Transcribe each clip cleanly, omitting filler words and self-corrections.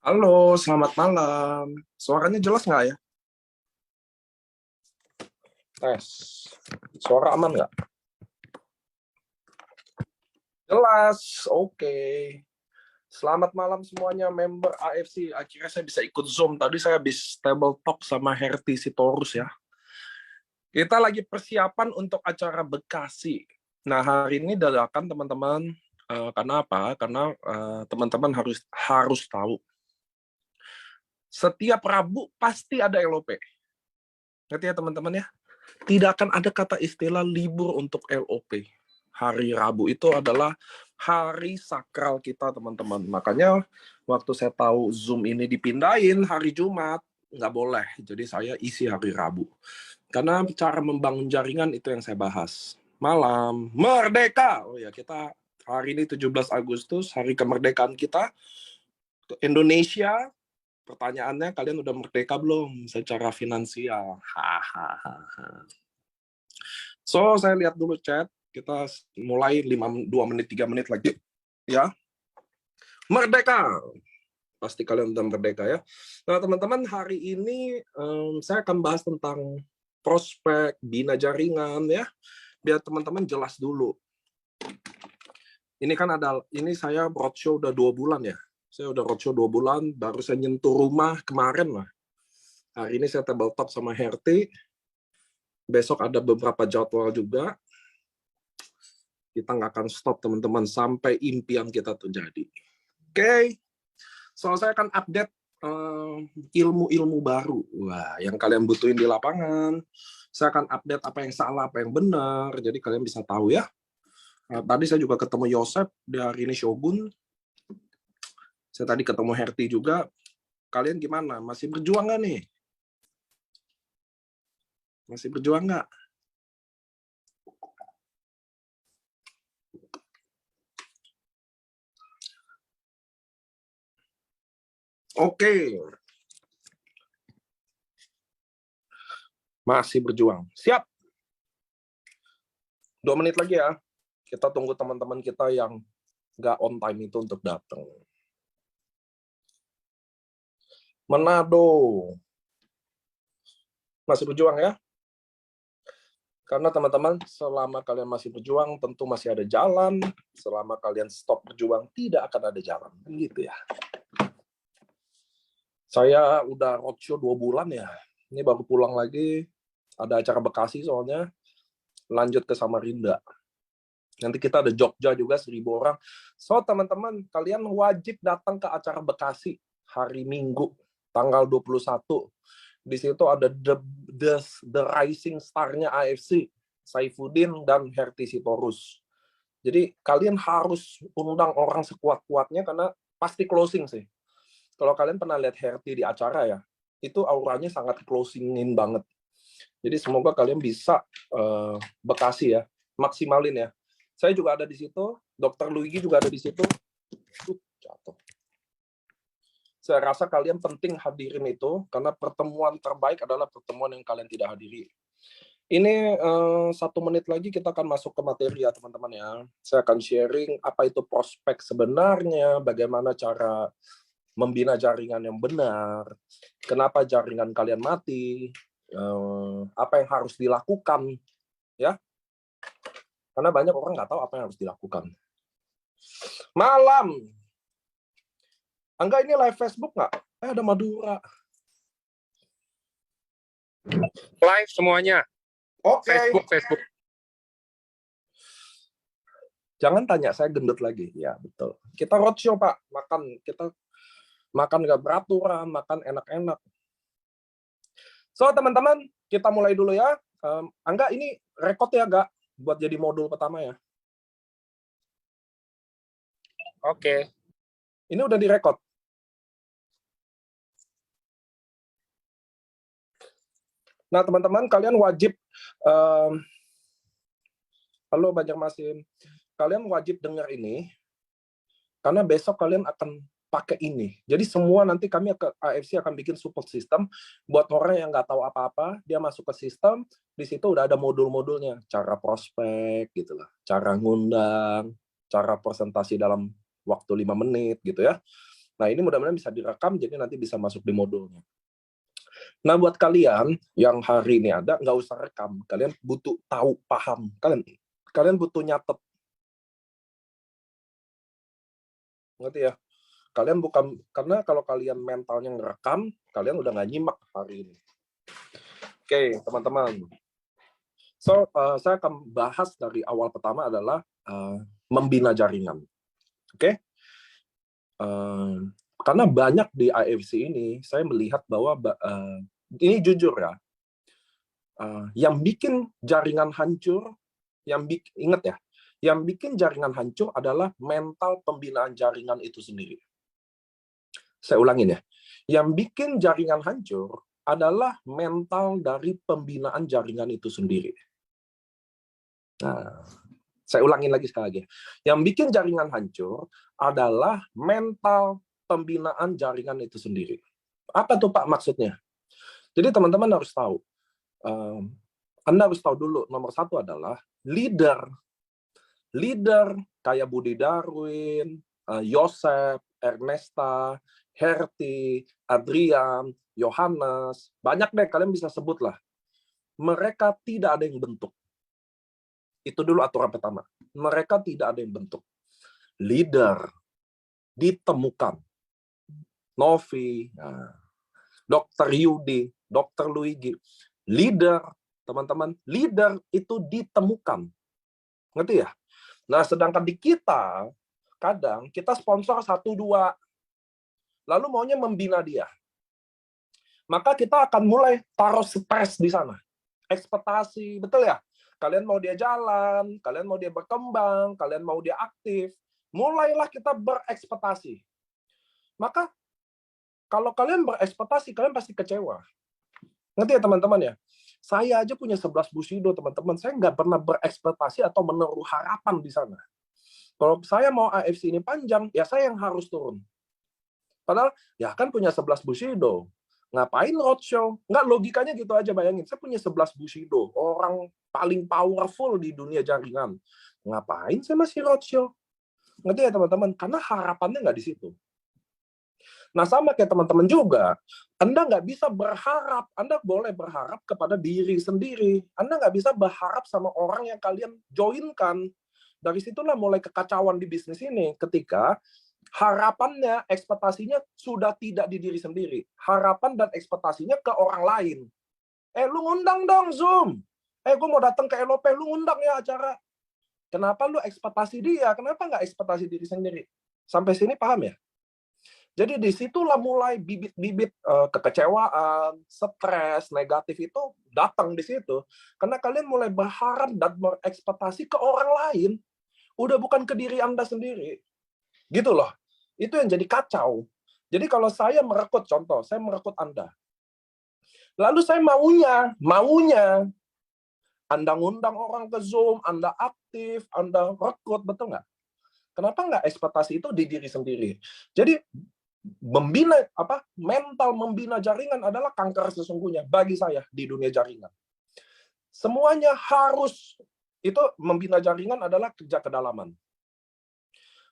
Halo, selamat malam. Suaranya jelas nggak ya? Tes. Suara aman nggak? Jelas, oke. Selamat malam semuanya member AFC. Akhirnya saya bisa ikut Zoom. Tadi saya habis table talk sama Herti Sitorus ya. Kita lagi persiapan untuk acara Bekasi. Nah, hari ini dadakan teman-teman. Karena apa? Karena teman-teman harus tahu. Setiap Rabu pasti ada LOP. Ngerti ya teman-teman ya? Tidak akan ada kata istilah libur untuk LOP. Hari Rabu itu adalah hari sakral kita, teman-teman. Makanya waktu saya tahu Zoom ini dipindahin hari Jumat, nggak boleh. Jadi saya isi hari Rabu. Karena cara membangun jaringan itu yang saya bahas. Malam Merdeka. Oh ya, kita hari ini 17 Agustus, hari kemerdekaan kita. Indonesia, pertanyaannya, kalian udah merdeka belum secara finansial? Hahaha. So, saya lihat dulu chat. Kita mulai 2 menit, 3 menit lagi. Ya. Merdeka. Pasti kalian udah merdeka ya. Nah, teman-teman, hari ini saya akan bahas tentang prospek, bina jaringan ya. Biar teman-teman jelas dulu. Ini kan ini saya roadshow udah 2 bulan ya. Saya udah roadshow 2 bulan, baru saya nyentuh rumah kemarin lah. Hari ini saya table talk sama Herti. Besok ada beberapa jadwal juga. Kita nggak akan stop teman-teman sampai impian kita terjadi. Oke, so saya akan update ilmu-ilmu baru. Wah, yang kalian butuhin di lapangan. Saya akan update apa yang salah, apa yang benar. Jadi kalian bisa tahu ya. Tadi saya juga ketemu Yosep, di hari ini Shogun. Saya tadi ketemu Herti juga. Kalian gimana? Masih berjuang nggak nih? Masih berjuang nggak? Oke. Masih berjuang. Siap. 2 menit lagi ya. Kita tunggu teman-teman kita yang nggak on time itu untuk datang. Manado. Masih berjuang ya. Karena teman-teman, selama kalian masih berjuang, tentu masih ada jalan. Selama kalian stop berjuang, tidak akan ada jalan. Gitu ya. Saya udah roadshow 2 bulan ya. Ini baru pulang lagi. Ada acara Bekasi soalnya. Lanjut ke Samarinda. Nanti kita ada Jogja juga 1.000 orang. So, teman-teman, kalian wajib datang ke acara Bekasi hari Minggu, tanggal 21. Di situ ada the rising star-nya AFC, Saifuddin dan Herti Sitorus. Jadi kalian harus undang orang sekuat-kuatnya karena pasti closing sih. Kalau kalian pernah lihat Herti di acara ya, itu auranya sangat closingin banget. Jadi semoga kalian bisa Bekasi ya, maksimalin ya. Saya juga ada di situ, Dr. Luigi juga ada di situ. Jatuh. Saya rasa kalian penting hadirin itu, karena pertemuan terbaik adalah pertemuan yang kalian tidak hadiri. Ini 1 menit lagi kita akan masuk ke materi ya teman-teman ya. Saya akan sharing apa itu prospek sebenarnya, bagaimana cara membina jaringan yang benar, kenapa jaringan kalian mati, apa yang harus dilakukan, ya. Karena banyak orang nggak tahu apa yang harus dilakukan. Malam. Angga, ini live Facebook nggak? Ada Madura. Live semuanya. Oke. Facebook. Jangan tanya, saya gendut lagi. Ya, betul. Kita roadshow, Pak. Kita makan nggak beraturan, makan enak-enak. So, teman-teman, kita mulai dulu ya. Angga, ini record ya, Gak? Buat jadi modul pertama ya. Oke. Ini udah direkod. Nah, teman-teman, kalian wajib halo Banjarmasin. Kalian wajib dengar ini karena besok kalian akan pakai ini. Jadi semua nanti kami ke AFC akan bikin support system buat orang yang nggak tahu apa-apa, dia masuk ke sistem, di situ udah ada modul-modulnya, cara prospek gitu lah, cara ngundang, cara presentasi dalam waktu 5 menit gitu ya. Nah, ini mudah-mudahan bisa direkam, jadi nanti bisa masuk di modulnya. Nah, buat kalian yang hari ini ada, nggak usah rekam. Kalian butuh tahu, paham. Kalian butuh nyatet. Ngerti ya? Kalian bukan, karena kalau kalian mentalnya ngerekam, kalian udah nggak nyimak hari ini. Oke, teman-teman. So, saya akan bahas dari awal pertama adalah membina jaringan. Oke? Karena banyak di AFC ini, saya melihat bahwa ini jujur ya, yang bikin jaringan hancur, ingat ya, yang bikin jaringan hancur adalah mental pembinaan jaringan itu sendiri. Saya ulangin ya, yang bikin jaringan hancur adalah mental dari pembinaan jaringan itu sendiri. Nah, saya ulangin lagi sekali lagi. Yang bikin jaringan hancur adalah mental pembinaan jaringan itu sendiri. Apa tuh Pak maksudnya? Jadi teman-teman harus tahu. Anda harus tahu dulu, nomor satu adalah leader. Leader kayak Budi Darwin, Yosef, Ernesta, Herti, Adrian, Yohanes, banyak deh kalian bisa sebut lah. Mereka tidak ada yang bentuk. Itu dulu aturan pertama. Mereka tidak ada yang bentuk. Leader ditemukan. Novi, Dr. Yudi, Dr. Luigi. Leader, teman-teman, leader itu ditemukan. Ngerti ya? Nah, sedangkan di kita, kadang kita sponsor 1-2, lalu maunya membina dia. Maka kita akan mulai taruh stres di sana. Ekspektasi, betul ya? Kalian mau dia jalan, kalian mau dia berkembang, kalian mau dia aktif. Mulailah kita berekspektasi. Maka, kalau kalian berekspektasi, kalian pasti kecewa. Ngerti ya teman-teman ya? Saya aja punya 11 Bushido, teman-teman. Saya nggak pernah berekspektasi atau menaruh harapan di sana. Kalau saya mau AFC ini panjang, ya saya yang harus turun. Padahal, ya kan punya 11 Bushido. Ngapain roadshow? Nggak, logikanya gitu aja, bayangin. Saya punya 11 Bushido. Orang paling powerful di dunia jaringan. Ngapain saya masih roadshow? Ngerti ya teman-teman? Karena harapannya nggak di situ. Nah, sama kayak teman-teman juga, Anda nggak bisa berharap, Anda boleh berharap kepada diri sendiri. Anda nggak bisa berharap sama orang yang kalian joinkan. Dari situlah mulai kekacauan di bisnis ini, ketika harapannya, ekspektasinya sudah tidak di diri sendiri. Harapan dan ekspektasinya ke orang lain. Lu ngundang dong Zoom. Gue mau datang ke LOP, lu ngundang ya acara. Kenapa lu ekspektasi dia? Kenapa nggak ekspektasi diri sendiri? Sampai sini paham ya? Jadi disitulah mulai bibit-bibit kekecewaan, stres, negatif itu datang di situ. Karena kalian mulai berharap dan berekspektasi ke orang lain. Udah bukan ke diri Anda sendiri. Gitu loh. Itu yang jadi kacau. Jadi kalau saya merekrut, contoh, saya merekrut Anda. Lalu saya maunya, Anda ngundang orang ke Zoom, Anda aktif, Anda rekrut, betul nggak? Kenapa nggak ekspektasi itu di diri sendiri? Jadi, mental membina jaringan adalah kanker sesungguhnya bagi saya di dunia jaringan. Semuanya harus, itu membina jaringan adalah kerja kedalaman.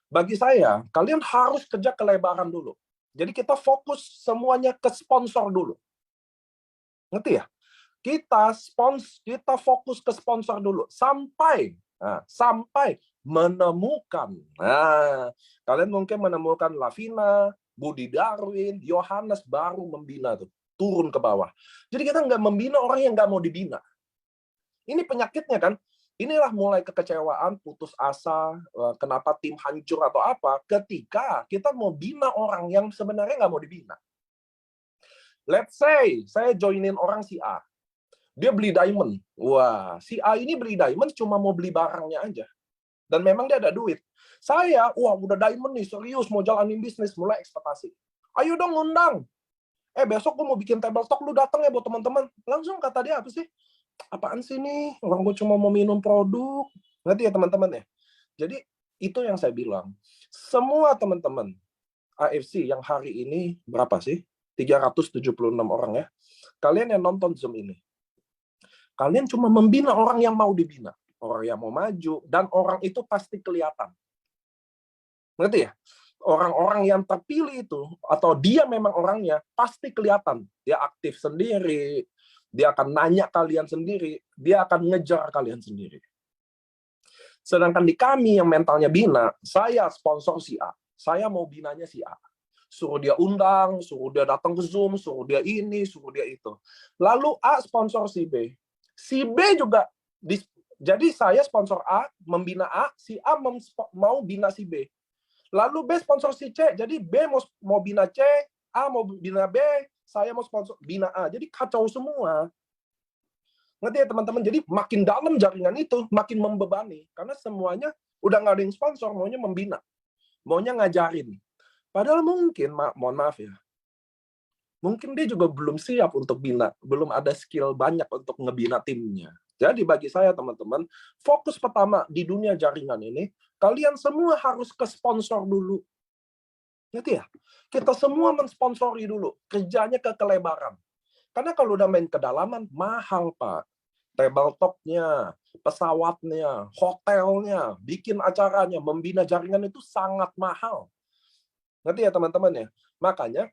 Bagi saya, kalian harus kerja kelebaran dulu. Jadi kita fokus semuanya ke sponsor dulu. Ngerti ya? Kita fokus ke sponsor dulu sampai menemukan. Nah, kalian mungkin menemukan Lavina, Budi Darwin, Yohanes baru membina tuh, turun ke bawah. Jadi kita nggak membina orang yang nggak mau dibina. Ini penyakitnya kan. Inilah mulai kekecewaan, putus asa, kenapa tim hancur atau apa, ketika kita mau bina orang yang sebenarnya nggak mau dibina. Let's say, saya joinin orang si A. Dia beli diamond. Wah, si A ini beli diamond cuma mau beli barangnya aja. Dan memang dia ada duit. Saya, udah diamond nih, serius, mau jalanin bisnis, mulai ekspektasi. Ayo dong ngundang. Besok gue mau bikin table talk, lu datang ya buat teman-teman. Langsung kata dia, apa sih? Apaan sih nih? Orang gue cuma mau minum produk. Ngerti ya teman-teman ya? Jadi, itu yang saya bilang. Semua teman-teman AFC yang hari ini, berapa sih? 376 orang ya. Kalian yang nonton Zoom ini. Kalian cuma membina orang yang mau dibina. Orang yang mau maju. Dan orang itu pasti kelihatan. Ngerti ya? orang-orang yang terpilih itu, atau dia memang orangnya, pasti kelihatan. Dia aktif sendiri, dia akan nanya kalian sendiri, dia akan ngejar kalian sendiri. Sedangkan di kami yang mentalnya bina, saya sponsor si A. Saya mau binanya si A. Suruh dia undang, suruh dia datang ke Zoom, suruh dia ini, suruh dia itu. Lalu A sponsor si B. Si B juga, jadi saya sponsor A, membina A, si A mau bina si B. Lalu B sponsor si C, jadi B mau bina C, A mau bina B, saya mau sponsor bina A. Jadi kacau semua. Ngerti ya teman-teman? Jadi makin dalam jaringan itu, makin membebani. Karena semuanya udah nggak ada yang sponsor, maunya membina. Maunya ngajarin. Padahal mungkin, mohon maaf ya, mungkin dia juga belum siap untuk bina. Belum ada skill banyak untuk ngebina timnya. Jadi bagi saya teman-teman, fokus pertama di dunia jaringan ini, kalian semua harus ke sponsor dulu. Ngerti ya? Kita semua mensponsori dulu. Kerjanya ke kelebaran. Karena kalau udah main kedalaman, mahal, Pak. Tabletop-nya, pesawatnya, hotelnya, bikin acaranya, membina jaringan itu sangat mahal. Ngerti ya teman-teman ya? Makanya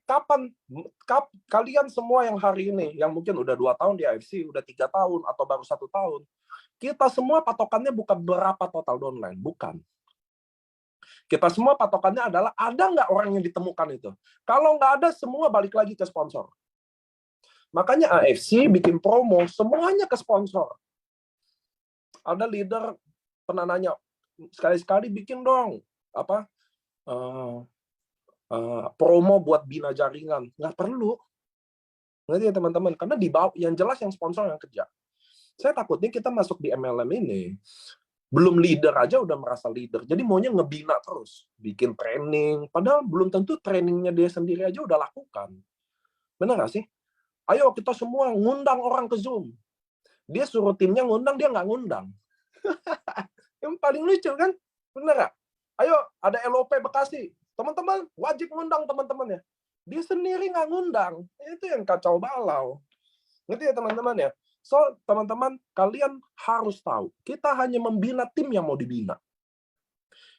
kalian semua yang hari ini, yang mungkin udah 2 tahun di AFC, udah 3 tahun, atau baru 1 tahun, kita semua patokannya bukan berapa total downline, bukan. Kita semua patokannya adalah ada nggak orang yang ditemukan itu. Kalau nggak ada, semua balik lagi ke sponsor. Makanya AFC bikin promo, semuanya ke sponsor. Ada leader pernah nanya, sekali-sekali bikin dong promo buat bina jaringan. Nggak perlu. Ngerti ya teman-teman? Karena di bawah, yang jelas yang sponsor yang kerja. Saya takutnya kita masuk di MLM ini, belum leader aja udah merasa leader. Jadi maunya ngebina terus. Bikin training. Padahal belum tentu trainingnya dia sendiri aja udah lakukan. Benar nggak sih? Ayo kita semua ngundang orang ke Zoom. Dia suruh timnya ngundang, dia nggak ngundang. Yang paling lucu kan? Bener nggak? Ayo, ada LOP Bekasi. Teman-teman, wajib ngundang teman-temannya. Dia sendiri nggak ngundang. Itu yang kacau balau. Ngerti ya teman-teman ya? So, teman-teman, kalian harus tahu. Kita hanya membina tim yang mau dibina.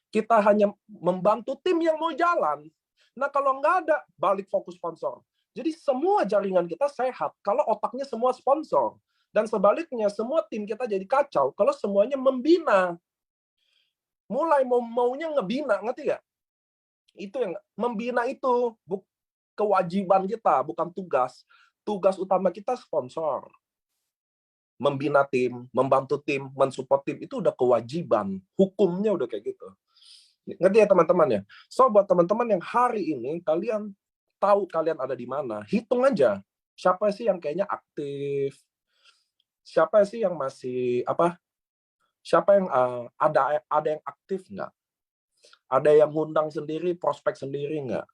Kita hanya membantu tim yang mau jalan. Nah, kalau nggak ada, balik fokus sponsor. Jadi semua jaringan kita sehat kalau otaknya semua sponsor. Dan sebaliknya, semua tim kita jadi kacau kalau semuanya membina. Mulai maunya ngebina, ngerti nggak? Itu yang membina itu kewajiban kita, bukan tugas. Tugas utama kita sponsor. Membina tim, membantu tim, mensupport tim, itu udah kewajiban. Hukumnya udah kayak gitu. Ngerti ya teman-teman ya? So, buat teman-teman yang hari ini, kalian tahu kalian ada di mana, hitung aja. Siapa sih yang kayaknya aktif? Siapa sih yang masih, siapa yang ada yang aktif nggak? Ada yang ngundang sendiri, prospek sendiri nggak?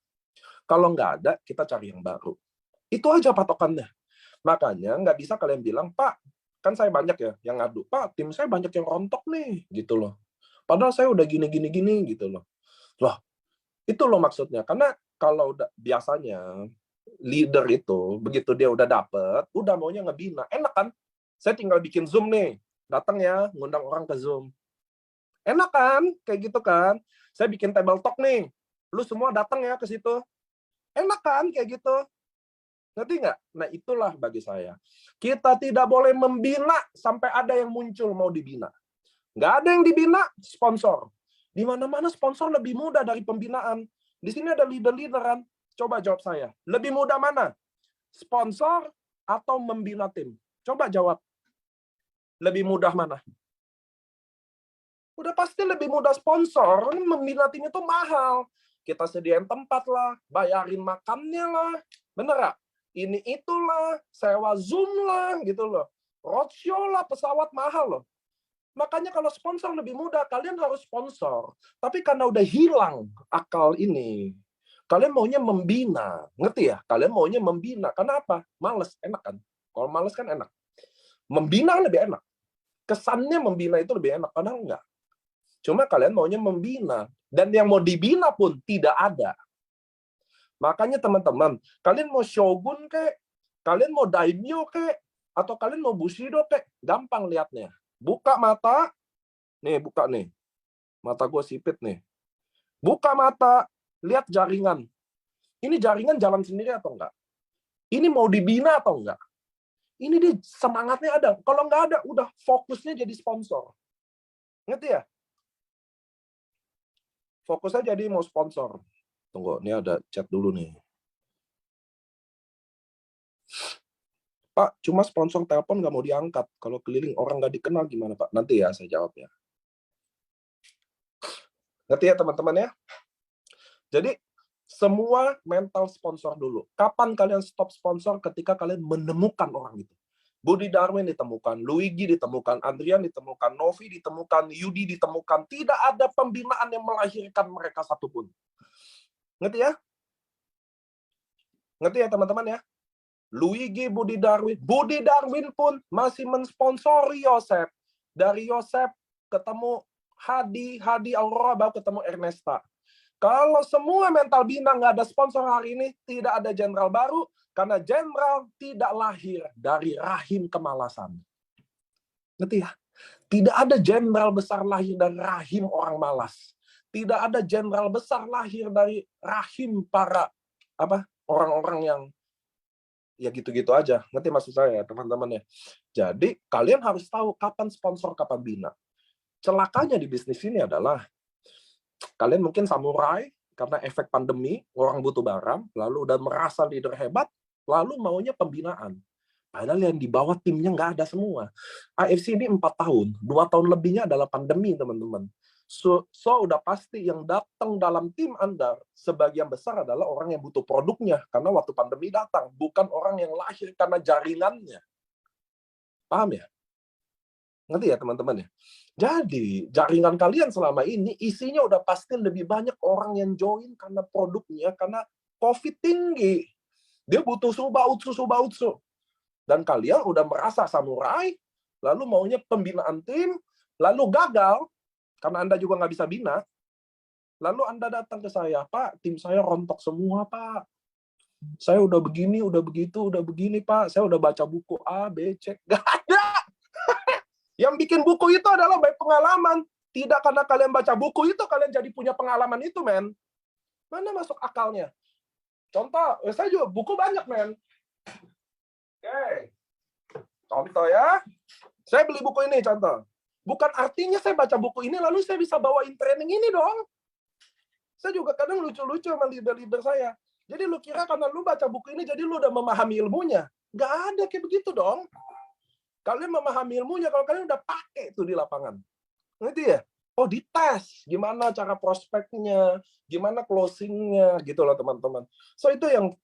Kalau nggak ada, kita cari yang baru. Itu aja patokannya. Makanya nggak bisa kalian bilang, Pak, kan saya banyak ya yang ngadu. Pak, tim saya banyak yang rontok nih, gitu loh. Padahal saya udah gini, gitu loh. Loh, itu loh maksudnya. Karena kalau biasanya leader itu, begitu dia udah dapet, udah maunya ngebina. Enak kan? Saya tinggal bikin Zoom nih. Datang ya, ngundang orang ke Zoom. Enak kan? Kayak gitu kan? Saya bikin table talk nih. Lu semua datang ya ke situ. Enak kan? Kayak gitu. Ngerti nggak? Nah, itulah bagi saya. Kita tidak boleh membina sampai ada yang muncul mau dibina. Nggak ada yang dibina, sponsor. Di mana-mana sponsor lebih mudah dari pembinaan. Di sini ada leader-leaderan. Coba jawab saya. Lebih mudah mana? Sponsor atau membina tim? Coba jawab. Lebih mudah mana? Udah pasti lebih mudah sponsor. Membina tim itu mahal. Kita sediain tempat lah, bayarin makannya lah. Bener nggak? Ini itulah, sewa Zoom lah, gitu loh. Roadshow lah, pesawat mahal loh. Makanya kalau sponsor lebih mudah, kalian harus sponsor. Tapi karena udah hilang akal ini, kalian maunya membina. Ngerti ya? Kalian maunya membina. Karena apa? Males, enak kan? Kalau males kan enak. Membina lebih enak. Kesannya membina itu lebih enak, padahal enggak. Cuma kalian maunya membina. Dan yang mau dibina pun tidak ada. Makanya teman-teman, kalian mau shogun kek, kalian mau daimyo kek, atau kalian mau bushido kek, gampang lihatnya. Buka mata, nih buka nih. Mata gue sipit nih. Buka mata, Lihat jaringan. Ini jaringan jalan sendiri atau enggak? Ini mau dibina atau enggak? Ini dia semangatnya ada. Kalau nggak ada, udah fokusnya jadi sponsor. Ngerti ya? Fokusnya jadi mau sponsor. Tunggu, ini ada chat dulu nih. Pak, cuma sponsor telepon nggak mau diangkat. Kalau keliling orang nggak dikenal gimana, Pak? Nanti ya saya jawab ya. Ngerti ya teman-teman ya? Jadi, semua mental sponsor dulu. Kapan kalian stop sponsor? Ketika kalian menemukan orang itu. Budi Darwin ditemukan, Luigi ditemukan, Adrian ditemukan, Novi ditemukan, Yudi ditemukan. Tidak ada pembinaan yang melahirkan mereka satupun. Ngerti ya? Ngerti ya teman-teman ya? Luigi, Budi Darwin pun masih mensponsori Yosef. Dari Yosef ketemu Hadi Aurora, baru ketemu Ernesta. Kalau semua mental bina nggak ada sponsor hari ini, tidak ada jenderal baru, karena jenderal tidak lahir dari rahim kemalasan. Ngerti ya? Tidak ada jenderal besar lahir dari rahim orang malas. Tidak ada jenderal besar lahir dari rahim para orang-orang yang ya gitu-gitu aja. Ngerti maksud saya, teman-teman ya? Jadi, kalian harus tahu kapan sponsor, kapan bina. Celakanya di bisnis ini adalah kalian mungkin samurai, karena efek pandemi, orang butuh barang, lalu udah merasa leader hebat, lalu maunya pembinaan. Padahal yang di bawah timnya nggak ada semua. AFC ini 4 tahun, 2 tahun lebihnya adalah pandemi, teman-teman. So udah pasti yang datang dalam tim Anda, sebagian besar adalah orang yang butuh produknya, karena waktu pandemi datang, bukan orang yang lahir karena jaringannya. Paham ya? Ngerti ya teman-teman ya? Jadi, jaringan kalian selama ini isinya udah pasti lebih banyak orang yang join karena produknya, karena COVID tinggi. Dia butuh subautsu. Dan kalian udah merasa samurai, lalu maunya pembinaan tim, lalu gagal, karena Anda juga nggak bisa bina. Lalu Anda datang ke saya, Pak, tim saya rontok semua, Pak. Saya udah begini, udah begitu, udah begini, Pak. Saya udah baca buku A, B, C. Nggak ada! Yang bikin buku itu adalah by pengalaman. Tidak karena kalian baca buku itu, kalian jadi punya pengalaman itu, men. Mana masuk akalnya? Contoh, saya juga buku banyak, men. Oke. Contoh ya. Saya beli buku ini, contoh. Bukan artinya saya baca buku ini, lalu saya bisa bawain training ini dong. Saya juga kadang lucu-lucu sama leader-leader saya. Jadi lu kira karena lu baca buku ini, jadi lu udah memahami ilmunya. Nggak ada kayak begitu dong. Kalian memahami ilmunya kalau kalian udah pakai itu di lapangan. Ngerti ya? Oh, dites. Gimana cara prospeknya, gimana closing-nya, gitu loh teman-teman. So, itu yang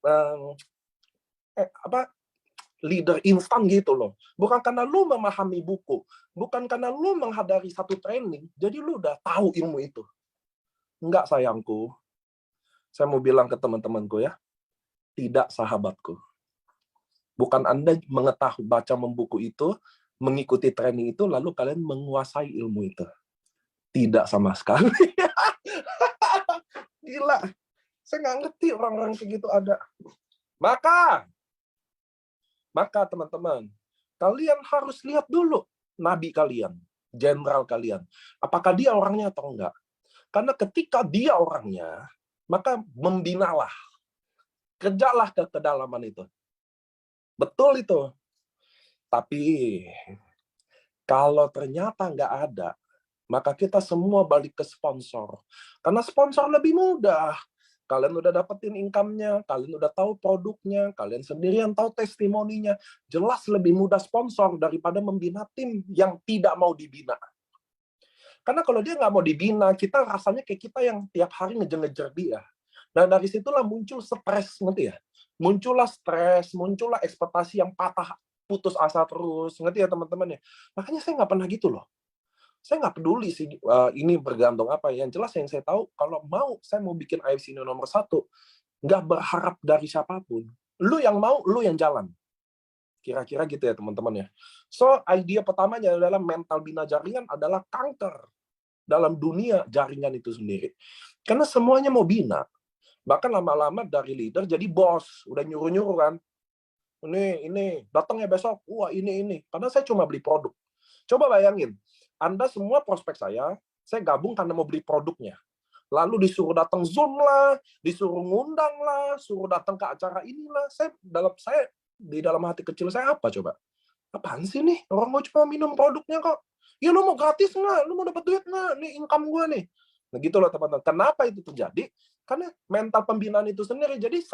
leader instan gitu loh. Bukan karena lu memahami buku, bukan karena lu menghadiri satu training, jadi lu udah tahu ilmu itu. Enggak, sayangku. Saya mau bilang ke teman-temanku ya, tidak, sahabatku. Bukan Anda mengetahui baca membuku itu, mengikuti training itu, lalu kalian menguasai ilmu itu. Tidak sama sekali. Gila. Saya nggak ngerti orang-orang segitu ada. Maka teman-teman, kalian harus lihat dulu nabi kalian, jenderal kalian. Apakah dia orangnya atau enggak? Karena ketika dia orangnya, maka membinalah. Kerjalah ke kedalaman itu. Betul itu. Tapi kalau ternyata nggak ada, maka kita semua balik ke sponsor. Karena sponsor lebih mudah. Kalian udah dapetin income-nya, kalian udah tahu produknya, kalian sendiri yang tahu testimoninya. Jelas lebih mudah sponsor daripada membina tim yang tidak mau dibina. Karena kalau dia nggak mau dibina, kita rasanya kayak kita yang tiap hari ngejar-ngejar dia. Nah, dari situlah muncul stres, ngerti ya? Muncullah stres, muncullah ekspektasi yang patah, putus asa terus, ngerti ya teman-teman ya? Makanya saya nggak pernah gitu loh. Saya nggak peduli sih ini bergantung apa. Yang jelas yang saya tahu, kalau saya mau bikin AFC ini nomor 1, nggak berharap dari siapapun. Lu yang mau, lu yang jalan. Kira-kira gitu ya teman-teman ya. So, idea pertamanya adalah mental bina jaringan adalah kanker dalam dunia jaringan itu sendiri. Karena semuanya mau bina. Bahkan lama-lama dari leader jadi bos, udah nyuruh-nyuruh kan. Ini datang ya besok, wah ini. Karena saya cuma beli produk. Coba bayangin, Anda semua prospek saya gabung karena mau beli produknya. Lalu disuruh datang Zoom lah, disuruh ngundang lah, suruh datang ke acara inilah. Saya di dalam hati kecil saya apa coba? Apaan sih nih? Orang mau cuma minum produknya kok. Ya lu mau gratis nggak? Lu mau dapat duit nggak? Nih income gue nih. Nah gitu loh teman-teman. Kenapa itu terjadi? Karena mental pembinaan itu sendiri. Jadi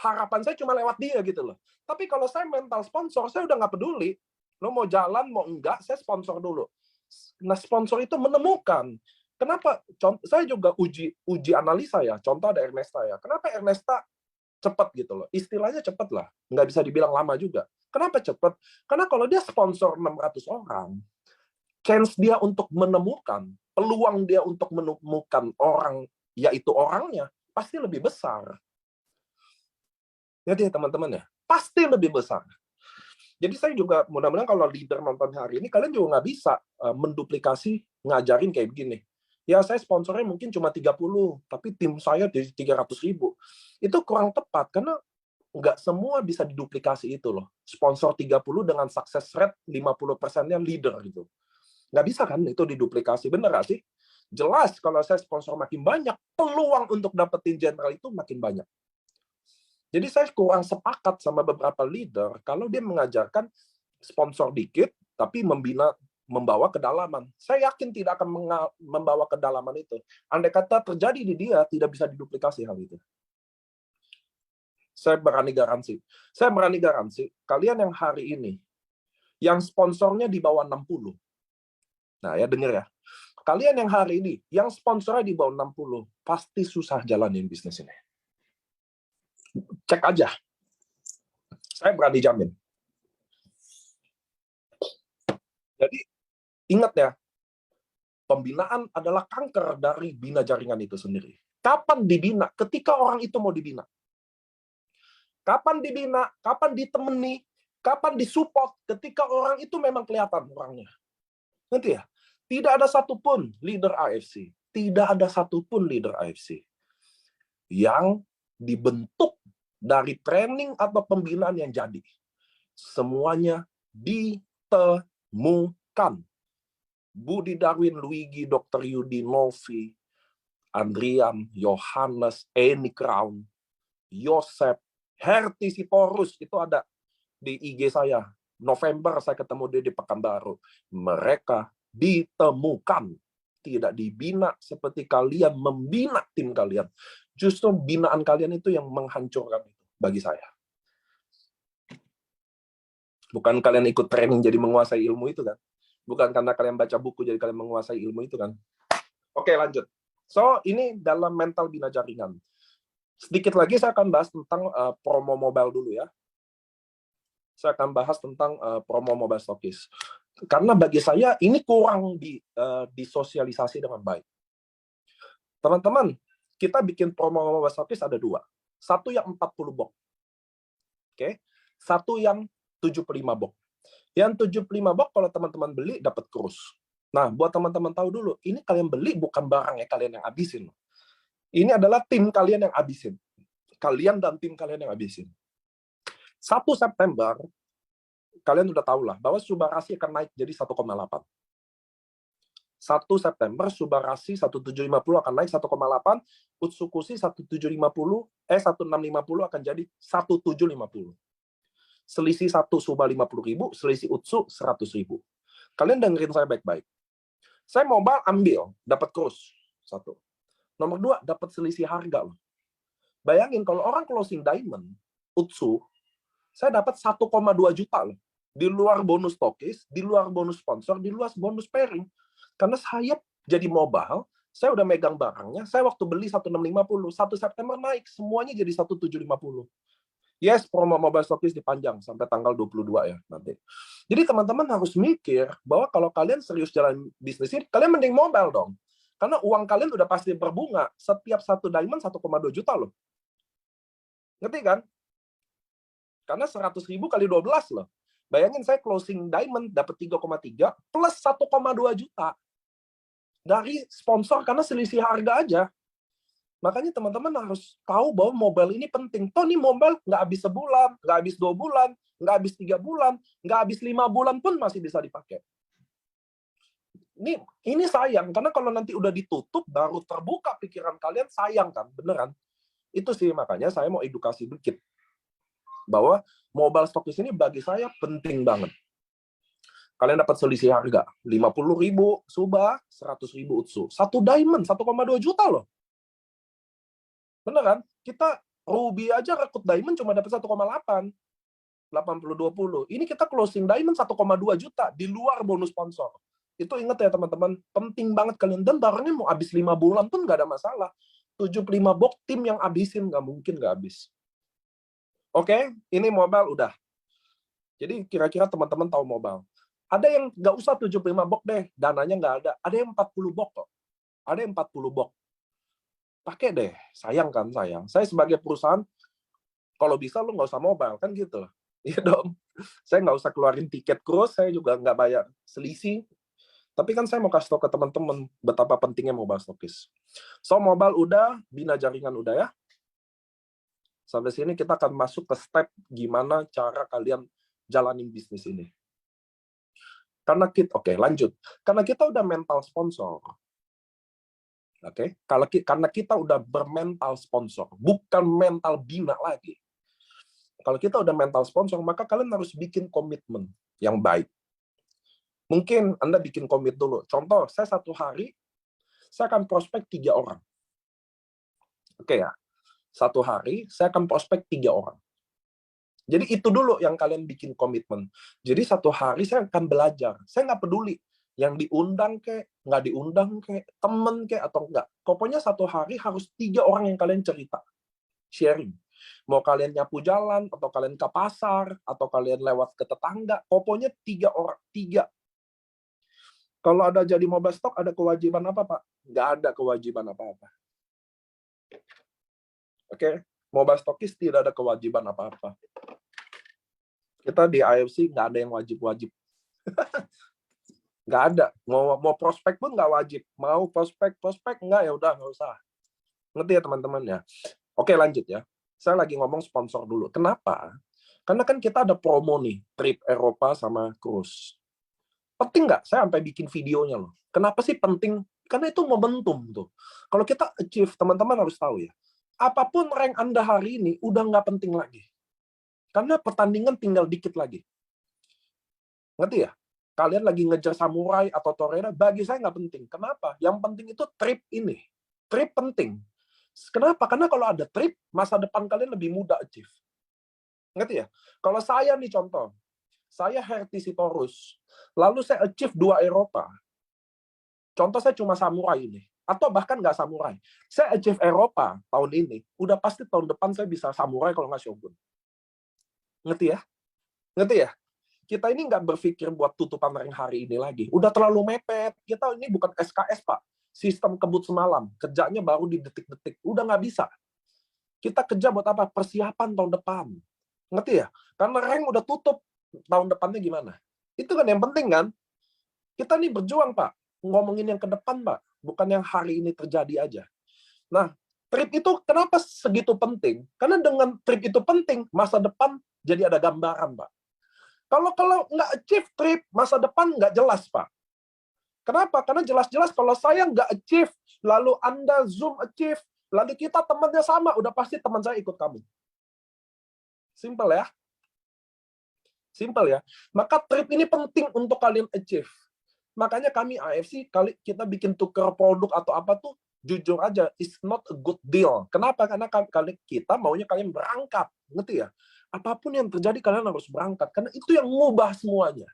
harapan saya cuma lewat dia gitu loh. Tapi kalau saya mental sponsor, saya udah nggak peduli. Lo mau jalan, mau enggak, saya sponsor dulu. Nah sponsor itu menemukan. Kenapa? Saya juga uji analisa ya. Contoh ada Ernesta ya. Kenapa Ernesta cepat gitu loh? Istilahnya cepat lah. Nggak bisa dibilang lama juga. Kenapa cepat? Karena kalau dia sponsor 600 orang, chance dia untuk menemukan, peluang dia untuk menemukan orang, yaitu orangnya, pasti lebih besar. Jadi teman-teman ya, pasti lebih besar. Jadi saya juga mudah-mudahan kalau leader nonton hari ini, kalian juga nggak bisa menduplikasi ngajarin kayak begini. Ya saya sponsornya mungkin cuma 30, tapi tim saya di 300.000. Itu kurang tepat, karena nggak semua bisa diduplikasi itu loh. Sponsor 30 dengan success rate 50%-nya leader gitu. Nggak bisa kan itu diduplikasi, bener nggak sih? Jelas kalau saya sponsor makin banyak, peluang untuk dapetin general itu makin banyak. Jadi saya kurang sepakat sama beberapa leader kalau dia mengajarkan sponsor dikit, tapi membawa kedalaman. Saya yakin tidak akan membawa kedalaman itu. Andai kata terjadi di dia, tidak bisa diduplikasi hal itu. Saya berani garansi. Saya berani garansi, kalian yang hari ini, yang sponsornya di bawah 60. Nah ya, dengar ya. Kalian yang hari ini, yang sponsornya di bawah 60, pasti susah jalanin bisnis ini. Cek aja. Saya berani jamin. Jadi, ingat ya, pembinaan adalah kanker dari bina jaringan itu sendiri. Kapan dibina? Ketika orang itu mau dibina. Kapan dibina? Kapan ditemani? Kapan disupport? Ketika orang itu memang kelihatan orangnya. Nanti ya, tidak ada satupun leader AFC, tidak ada satupun leader AFC yang dibentuk dari training atau pembinaan yang jadi. Semuanya ditemukan. Budi Darwin, Luigi, Dr. Yudi, Novi, Andrian, Yohanes, Eni Crown, Yosep, Herti Siporus, itu ada di IG saya. November saya ketemu dia di Pekanbaru. Mereka ditemukan. Tidak dibina seperti kalian membina tim kalian. Justru binaan kalian itu yang menghancurkan itu bagi saya. Bukan kalian ikut training jadi menguasai ilmu itu kan. Bukan karena kalian baca buku jadi kalian menguasai ilmu itu kan. Oke, lanjut. So, ini dalam mental bina jaringan. Sedikit lagi saya akan bahas tentang promo mobile dulu ya. Saya akan bahas tentang promo mobile stockist. Karena bagi saya ini kurang disosialisasi dengan baik. Teman-teman, kita bikin promo mobile stockist ada 2. Satu yang 40 box. Oke. Satu yang 75 box. Yang 75 box kalau teman-teman beli dapat krus. Nah, buat teman-teman tahu dulu, ini kalian beli bukan barangnya kalian yang habisin. Ini adalah tim kalian yang habisin. Kalian dan tim kalian yang habisin. 1 September, kalian udah tahu lah, bahwa Subarasi akan naik jadi 1,8. 1 September, Subarasi 1750 akan naik 1,8, Utsukushi 1650 akan jadi 1750. Selisih 1 Suba 50.000, selisih Utsu 100.000. Kalian dengerin saya baik-baik. Saya mobile ambil, dapat krus. 1. Nomor 2, dapat selisih harga loh. Bayangin kalau orang closing diamond, Utsu, saya dapat 1,2 juta loh. Di luar bonus stokis, di luar bonus sponsor, di luar bonus pairing. Karena saya jadi mobile, saya udah megang barangnya, saya waktu beli 1650, 1 September naik, semuanya jadi 1750. Yes, promo mobile stokis dipanjang sampai tanggal 22 ya nanti. Jadi teman-teman harus mikir bahwa kalau kalian serius jalan bisnis ini, kalian mending mobile dong. Karena uang kalian udah pasti berbunga. Setiap 1 diamond 1,2 juta loh. Ngerti kan? Karena 100.000 kali 12 loh. Bayangin saya closing diamond dapat 3,3 plus 1,2 juta. Dari sponsor karena selisih harga aja. Makanya teman-teman harus tahu bahwa mobile ini penting. Toh nih mobile nggak habis sebulan, nggak habis 2 bulan, nggak habis 3 bulan, nggak habis 5 bulan pun masih bisa dipakai. Ini sayang, karena kalau nanti udah ditutup, baru terbuka pikiran kalian, sayang kan, beneran. Itu sih, makanya saya mau edukasi dikit. Bahwa mobile stokis ini bagi saya penting banget. Kalian dapat selisih harga, 50.000 Suba, 100.000 Utsu. Satu diamond, 1,2 juta loh. Beneran, kita Ruby aja rekrut diamond cuma dapat 1,8. 80-20. Ini kita closing diamond 1,2 juta, di luar bonus sponsor. Itu ingat ya teman-teman, penting banget kalian. Dan barangnya mau habis 5 bulan pun nggak ada masalah. 75 box tim yang habisin, nggak mungkin nggak habis. Oke, ini mobile udah. Jadi kira-kira teman-teman tahu mobile. Ada yang nggak usah 75 box deh, dananya nggak ada. Ada yang 40 box kok. Ada yang 40 box. Pakai deh, sayang kan, sayang. Saya sebagai perusahaan, kalau bisa lu nggak usah mobile, kan gitu. Iya dong. Saya nggak usah keluarin tiket cruise, saya juga nggak bayar selisih. Tapi kan saya mau kasih tau ke teman-teman betapa pentingnya mobile stokis. So, mobile udah, bina jaringan udah ya. Sampai sini kita akan masuk ke step gimana cara kalian jalanin bisnis ini. Karena kita, oke, lanjut. Karena kita udah mental sponsor. Oke, karena kita udah bermental sponsor, bukan mental bina lagi. Kalau kita udah mental sponsor, maka kalian harus bikin komitmen yang baik. Mungkin Anda bikin komit dulu. Contoh, saya satu hari, saya akan prospek 3 orang. Oke ya, satu hari, saya akan prospek 3 orang. Jadi itu dulu yang kalian bikin komitmen. Jadi satu hari saya akan belajar. Saya nggak peduli yang diundang kek, nggak diundang kek, temen kek, atau enggak. Pokoknya satu hari harus 3 orang yang kalian cerita. Sharing. Mau kalian nyapu jalan, atau kalian ke pasar, atau kalian lewat ke tetangga, pokoknya 3 orang. 3. Kalau ada jadi mobile stock, ada kewajiban apa, Pak? Nggak ada kewajiban apa-apa. Oke? Mobile stokis tidak ada kewajiban apa-apa. Kita di IFC nggak ada yang wajib-wajib. Nggak ada. Mau prospek pun nggak wajib. Mau prospek nggak, ya udah, nggak usah. Ngerti ya teman-teman ya? Oke, lanjut ya. Saya lagi ngomong sponsor dulu. Kenapa? Karena kan kita ada promo nih, trip Eropa sama cruise. Penting nggak? Saya sampai bikin videonya loh. Kenapa sih penting? Karena itu momentum tuh. Kalau kita achieve, teman-teman harus tahu ya. Apapun rank Anda hari ini, udah nggak penting lagi. Karena pertandingan tinggal dikit lagi. Ngerti ya? Kalian lagi ngejar samurai atau torera, bagi saya nggak penting. Kenapa? Yang penting itu trip ini. Trip penting. Kenapa? Karena kalau ada trip, masa depan kalian lebih mudah achieve. Ngerti ya? Kalau saya nih contoh, saya Herti Sitorus, lalu saya achieve 2 Eropa. Contoh saya cuma samurai ini. Atau bahkan nggak samurai. Saya achieve Eropa tahun ini, udah pasti tahun depan saya bisa samurai kalau nggak shogun. Ngerti ya? Ngerti ya? Kita ini nggak berpikir buat tutupan rank hari ini lagi. Udah terlalu mepet. Kita ini bukan SKS, Pak. Sistem kebut semalam. Kerjanya baru di detik-detik. Udah nggak bisa. Kita kerja buat apa? Persiapan tahun depan. Ngerti ya? Karena rank udah tutup. Tahun depannya gimana? Itu kan yang penting kan? Kita nih berjuang, Pak. Ngomongin yang ke depan, Pak. Bukan yang hari ini terjadi aja. Nah, trip itu kenapa segitu penting? Karena dengan trip itu penting, masa depan jadi ada gambaran, Pak. Kalau nggak achieve trip, masa depan nggak jelas, Pak. Kenapa? Karena jelas-jelas kalau saya nggak achieve, lalu Anda Zoom achieve, lalu kita temannya sama, udah pasti teman saya ikut kamu. Simple ya. Simple ya. Maka trip ini penting untuk kalian achieve. Makanya kami AFC, kita bikin tuker produk atau apa tuh, jujur aja, it's not a good deal. Kenapa? Karena kita maunya kalian berangkat. Ngerti ya? Apapun yang terjadi, kalian harus berangkat. Karena itu yang ngubah semuanya.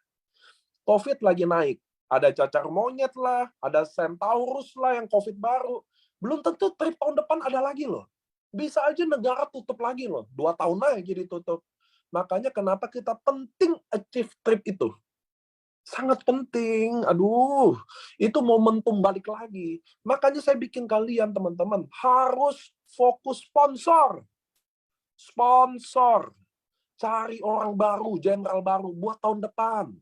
COVID lagi naik. Ada cacar monyet lah, ada Centaurus lah yang COVID baru. Belum tentu trip tahun depan ada lagi loh. Bisa aja negara tutup lagi loh. 2 tahun lagi ditutup. Makanya kenapa kita penting achieve trip itu. Sangat penting. Aduh, itu momentum balik lagi. Makanya saya bikin kalian, teman-teman, harus fokus sponsor. Sponsor. Cari orang baru, jenderal baru buat tahun depan.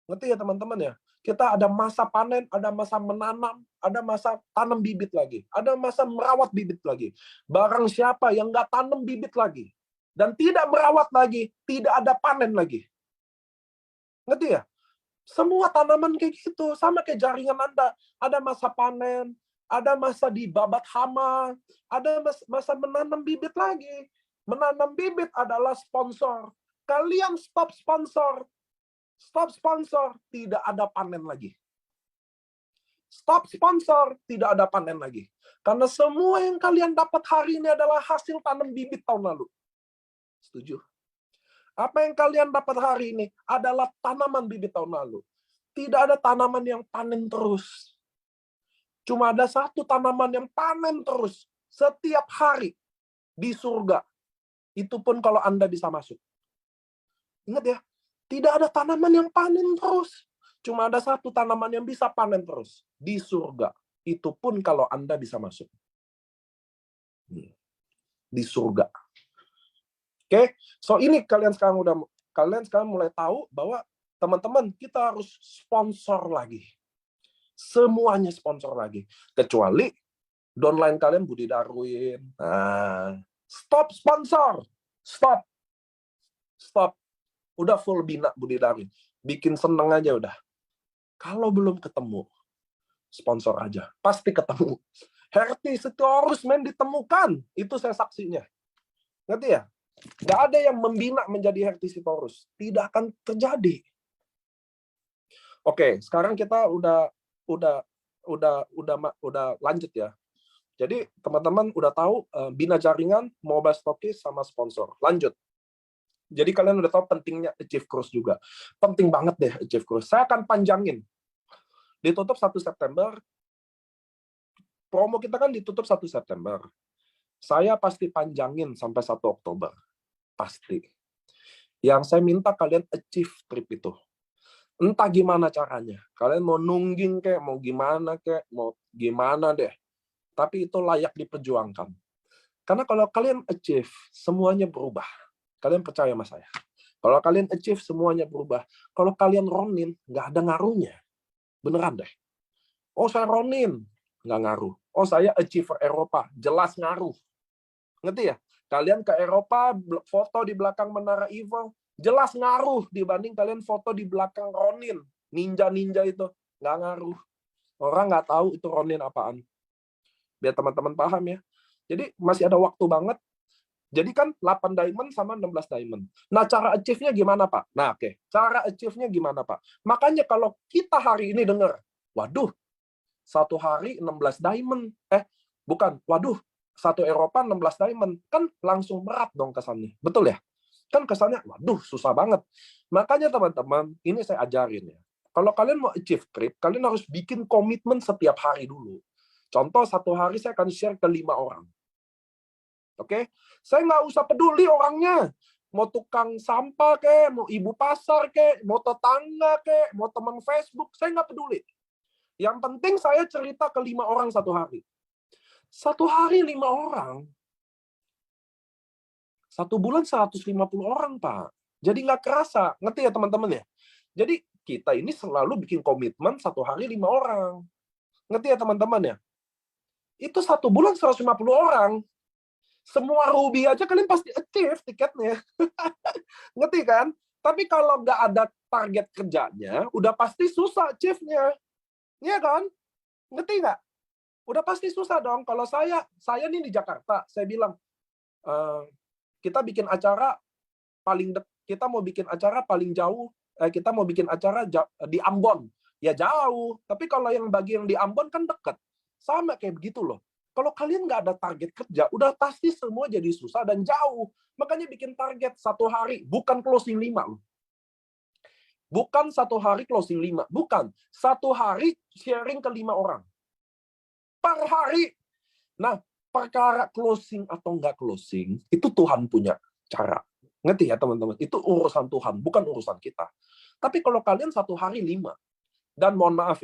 Ngerti ya teman-teman ya? Kita ada masa panen, ada masa menanam, ada masa tanam bibit lagi. Ada masa merawat bibit lagi. Barang siapa yang nggak tanam bibit lagi, dan tidak merawat lagi, tidak ada panen lagi. Ngerti ya? Semua tanaman kayak gitu, sama kayak jaringan Anda. Ada masa panen, ada masa dibabat hama, ada masa menanam bibit lagi. Menanam bibit adalah sponsor. Kalian stop sponsor, tidak ada panen lagi. Stop sponsor, tidak ada panen lagi. Karena semua yang kalian dapat hari ini adalah hasil tanam bibit tahun lalu. Setuju? Apa yang kalian dapat hari ini adalah tanaman bibit tahun lalu. Tidak ada tanaman yang panen terus. Cuma ada satu tanaman yang panen terus. Setiap hari di surga. Itu pun kalau Anda bisa masuk. Ingat ya, tidak ada tanaman yang panen terus. Cuma ada satu tanaman yang bisa panen terus. Di surga. Itu pun kalau Anda bisa masuk. Di surga. Oke, so ini kalian sekarang mulai tahu bahwa teman-teman kita harus sponsor lagi. Semuanya sponsor lagi. Kecuali downline kalian Budi Darwin. Nah, stop sponsor. Stop. Udah full bina Budi Darwin. Bikin seneng aja udah. Kalau belum ketemu, sponsor aja. Pasti ketemu. Herti Sitorus ditemukan. Itu saya saksinya. Ngerti ya? Nggak ada yang membina menjadi Herti Sitorus. Tidak akan terjadi. Oke, sekarang kita udah lanjut ya. Jadi teman-teman udah tahu bina jaringan, mobile stockist sama sponsor. Lanjut. Jadi kalian udah tahu pentingnya Achieve Course juga. Penting banget deh Achieve Course. Saya akan panjangin. Ditutup 1 September. Promo kita kan ditutup 1 September. Saya pasti panjangin sampai 1 Oktober. Pasti. Yang saya minta kalian achieve trip itu. Entah gimana caranya. Kalian mau nungging kek, mau gimana deh. Tapi itu layak diperjuangkan. Karena kalau kalian achieve, semuanya berubah. Kalian percaya sama saya. Kalau kalian achieve, semuanya berubah. Kalau kalian ronin, nggak ada ngaruhnya. Beneran deh. Oh, saya ronin. Nggak ngaruh. Oh, saya achiever Eropa. Jelas ngaruh. Ngerti ya? Kalian ke Eropa, foto di belakang Menara Eiffel, jelas ngaruh dibanding kalian foto di belakang ronin. Ninja-ninja itu. Nggak ngaruh. Orang nggak tahu itu ronin apaan. Biar teman-teman paham ya. Jadi masih ada waktu banget. Jadi kan 8 diamond sama 16 diamond. Nah, cara achieve-nya gimana, Pak? Nah, oke. Cara achieve-nya gimana, Pak? Makanya kalau kita hari ini dengar, waduh, 1 hari 16 diamond. Bukan, waduh, 1 Eropa 16 diamond. Kan langsung berat dong kesannya. Betul ya? Kan kesannya, waduh, susah banget. Makanya teman-teman, ini saya ajarin ya. Kalau kalian mau achieve trip, kalian harus bikin komitmen setiap hari dulu. Contoh, 1 hari saya akan share ke 5 orang. Oke? Saya nggak usah peduli orangnya. Mau tukang sampah kek, mau ibu pasar kek, mau tetangga kek, mau teman Facebook, saya nggak peduli. Yang penting saya cerita ke 5 orang 1 hari. 1 hari 5 orang. 1 bulan 150 orang, Pak. Jadi nggak kerasa. Ngerti ya teman-teman ya? Jadi kita ini selalu bikin komitmen 1 hari 5 orang. Ngerti ya teman-teman ya? Itu 1 bulan 150 orang. Semua Ruby aja kalian pasti achieve tiketnya. Ngerti kan? Tapi kalau nggak ada target kerjanya, udah pasti susah achieve-nya. Iya kan? Ngerti nggak? Udah pasti susah dong. Kalau saya nih di Jakarta, saya bilang, kita bikin acara kita mau bikin acara paling jauh, kita mau bikin acara di Ambon. Ya jauh. Tapi kalau yang bagi yang di Ambon kan deket. Sama kayak begitu loh. Kalau kalian nggak ada target kerja, udah pasti semua jadi susah dan jauh. Makanya bikin target 1 hari, bukan closing 5 loh. Bukan 1 hari closing 5. Bukan. 1 hari sharing ke 5 orang. Per hari. Nah, perkara closing atau nggak closing, itu Tuhan punya cara. Ngerti ya teman-teman? Itu urusan Tuhan, bukan urusan kita. Tapi kalau kalian 1 hari 5, dan mohon maaf,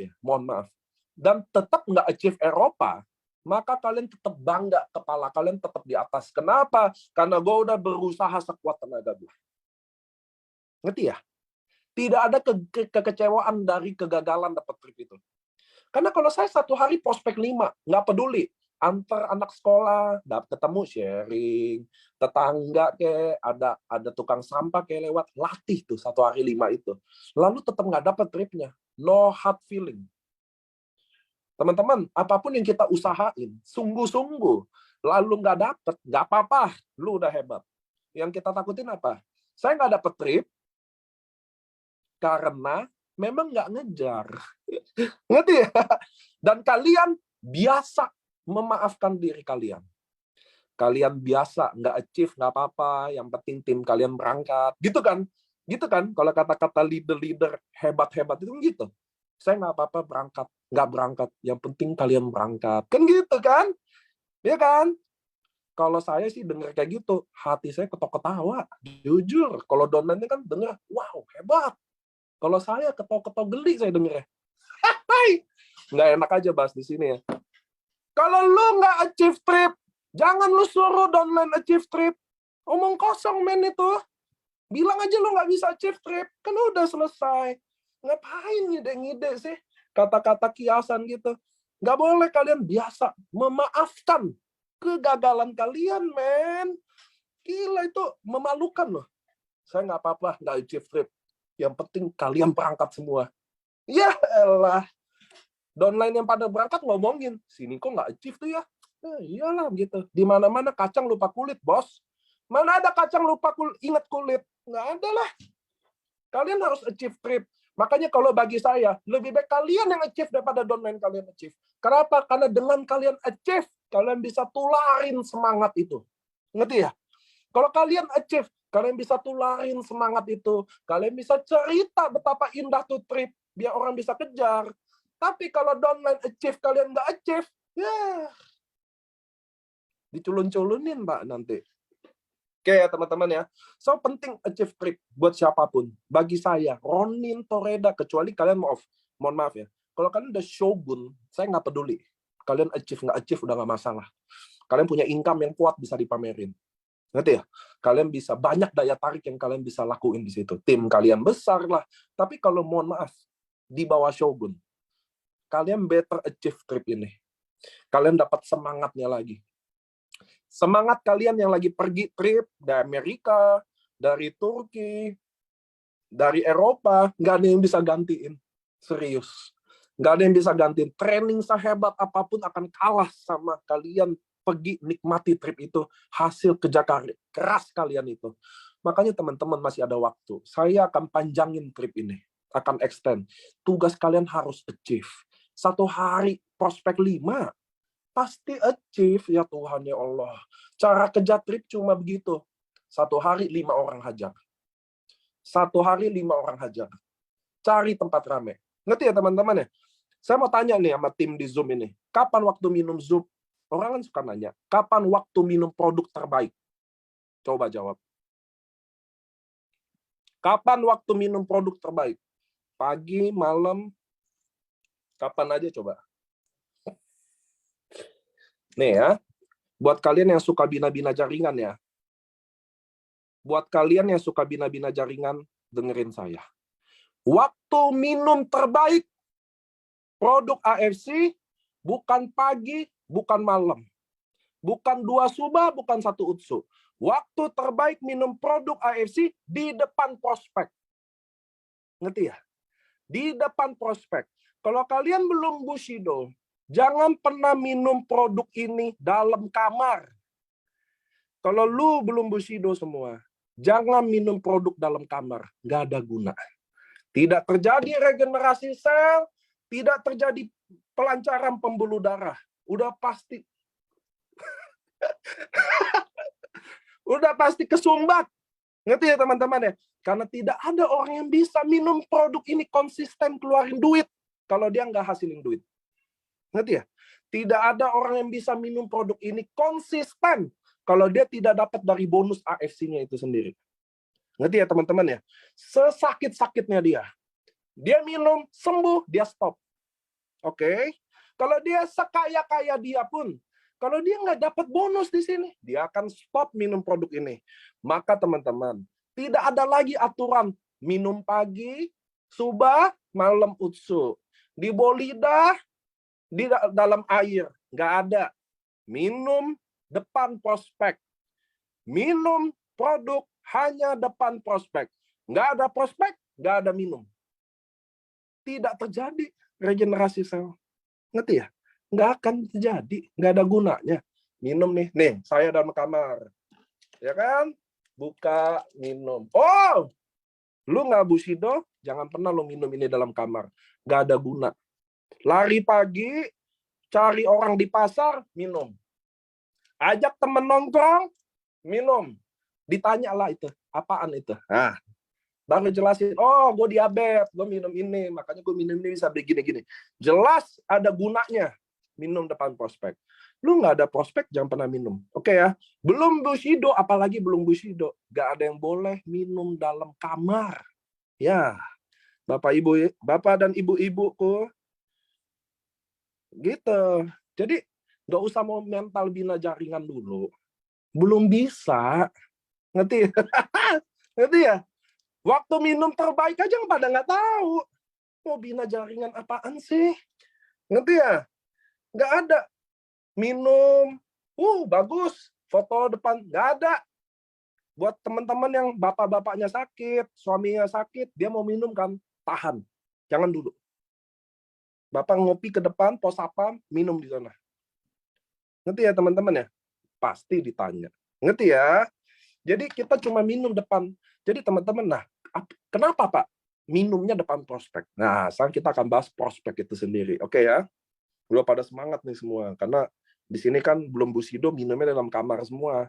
dan tetap nggak achieve Eropa, maka kalian tetap bangga, kepala kalian tetap di atas. Kenapa? Karena gue udah berusaha sekuat tenaga gue. Ngerti ya? Tidak ada kekecewaan dari kegagalan dapat trip itu. Karena kalau saya 1 hari prospek 5, nggak peduli. antar anak sekolah, ketemu sharing, tetangga ada tukang sampah lewat, latih tuh 1 hari 5 itu. Lalu tetap nggak dapat tripnya, no hard feeling. Teman-teman, apapun yang kita usahain, sungguh-sungguh, lalu nggak dapet, nggak apa-apa, lu udah hebat. Yang kita takutin apa? Saya nggak dapet trip, karena memang nggak ngejar. Ngerti ya? Dan kalian biasa memaafkan diri kalian. Kalian biasa nggak achieve, nggak apa-apa, yang penting tim kalian berangkat. Gitu kan? Gitu kan? Kalau kata-kata leader-leader hebat-hebat itu gitu. Saya nggak apa-apa berangkat, nggak berangkat. Yang penting kalian berangkat. Kan gitu kan? Ya kan? Kalau saya sih dengar kayak gitu, hati saya ketok-ketawa. Jujur, kalau downline kan dengar, wow, hebat. Kalau saya ketok-ketok geli saya dengarnya. Hai, nggak enak aja bahas di sini ya. Kalau lu nggak achieve trip, jangan lu suruh downline achieve trip. Omong kosong men itu. Bilang aja lu nggak bisa achieve trip, kan udah selesai. Ngapain ngide-ngide sih? Kata-kata kiasan gitu. Nggak boleh kalian biasa memaafkan kegagalan kalian, men. Gila, itu memalukan loh. Saya nggak apa-apa, nggak achieve trip. Yang penting kalian berangkat semua. Ya elah. Downline yang pada berangkat ngomongin, sini kok nggak achieve tuh ya? Iyalah gitu. Di mana-mana kacang lupa kulit, bos. Mana ada kacang lupa ingat kulit? Nggak ada lah. Kalian harus achieve trip. Makanya kalau bagi saya, lebih baik kalian yang achieve daripada downline kalian achieve. Kenapa? Karena dengan kalian achieve, kalian bisa tularin semangat itu. Ngerti ya? Kalau kalian achieve, kalian bisa tularin semangat itu. Kalian bisa cerita betapa indah tuh trip, biar orang bisa kejar. Tapi kalau downline achieve, kalian nggak achieve, ya diculun-culunin, Pak, nanti. Oke ya teman-teman ya. So penting achieve trip buat siapapun. Bagi saya, Ronin Toreda, kecuali kalian mohon maaf ya. Kalau kalian udah shogun, saya nggak peduli. Kalian achieve nggak achieve udah nggak masalah. Kalian punya income yang kuat bisa dipamerin. Ngerti ya? Kalian bisa banyak daya tarik yang kalian bisa lakuin di situ. Tim kalian besar lah. Tapi kalau mohon maaf, di bawah shogun, kalian better achieve trip ini. Kalian dapat semangatnya lagi. Semangat kalian yang lagi pergi trip dari Amerika, dari Turki, dari Eropa, nggak ada yang bisa gantiin. Serius. Nggak ada yang bisa gantiin. Training sehebat apapun akan kalah sama kalian pergi nikmati trip itu. Hasil kerja keras kalian itu. Makanya teman-teman masih ada waktu. Saya akan panjangin trip ini. Akan extend. Tugas kalian harus achieve. 1 hari prospek 5. Pasti achieve ya Tuhan ya Allah. Cara kerja trip cuma begitu. 1 hari 5 orang hajar. 1 hari 5 orang hajar. Cari tempat rame. Ngerti ya teman-teman ya? Saya mau tanya nih sama tim di Zoom ini. Kapan waktu minum Zoom? Orang kan suka nanya. Kapan waktu minum produk terbaik? Coba jawab. Kapan waktu minum produk terbaik? Pagi, malam, kapan aja coba. Nih ya, buat kalian yang suka bina-bina jaringan ya. Buat kalian yang suka bina-bina jaringan, dengerin saya. Waktu minum terbaik produk AFC bukan pagi, bukan malam. Bukan 2 suba, bukan 1 utsu. Waktu terbaik minum produk AFC di depan prospek. Ngerti ya? Di depan prospek. Kalau kalian belum Bushido, jangan pernah minum produk ini dalam kamar. Kalau lu belum Bushido semua, jangan minum produk dalam kamar. Nggak ada guna. Tidak terjadi regenerasi sel, tidak terjadi pelancaran pembuluh darah. Udah pasti. Udah pasti kesumbat. Ngerti ya teman-teman ya? Karena tidak ada orang yang bisa minum produk ini konsisten keluarin duit kalau dia nggak hasilin duit. Ngerti ya? Tidak ada orang yang bisa minum produk ini konsisten kalau dia tidak dapat dari bonus AFC-nya itu sendiri. Ngerti ya teman-teman ya? Sesakit-sakitnya dia. Dia minum, sembuh, dia stop. Oke? Kalau dia sekaya-kaya dia pun, kalau dia nggak dapat bonus di sini, dia akan stop minum produk ini. Maka teman-teman, tidak ada lagi aturan minum pagi, suba, malam utsu. Di bawah lidah, di dalam air. Nggak ada. minum depan prospek. Minum produk hanya depan prospek. Nggak ada prospek, nggak ada minum. Tidak terjadi regenerasi sel. Ngerti ya? Nggak akan terjadi, nggak ada gunanya. Minum nih saya dalam kamar. Ya kan? Buka, minum. Oh, lu nggak Bushido, jangan pernah lu minum ini dalam kamar. Nggak ada guna. Lari pagi, cari orang di pasar, minum. Ajak temen nongkrong, minum. Ditanya lah itu, apaan itu? Nah, baru jelasin, oh gue diabetes, gue minum ini, makanya gue minum ini bisa begini-gini. Jelas ada gunanya minum depan prospek. Lu nggak ada prospek, jangan pernah minum. Oke ya, belum Bushido, apalagi belum Bushido. Nggak ada yang boleh minum dalam kamar. Ya, Bapak dan ibu-ibuku, gitu. Jadi nggak usah mau mental bina jaringan dulu. Belum bisa, ngerti? Ngerti ya? Waktu minum terbaik aja pada nggak tahu. Mau bina jaringan apaan sih? Ngerti ya? Nggak ada. Minum, bagus. Foto depan, nggak ada. Buat teman-teman yang bapak-bapaknya sakit, suaminya sakit, dia mau minum kan, tahan. Jangan dulu. Bapak ngopi ke depan, pos sapam, minum di sana. Ngerti ya teman-teman ya? Pasti ditanya. Ngerti ya? Jadi kita cuma minum depan. Jadi teman-teman, nah, kenapa Pak? Minumnya depan prospek. Nah, sekarang kita akan bahas prospek itu sendiri. Oke ya? Udah pada semangat nih semua. Karena di sini kan belum Bushido, minumnya dalam kamar semua.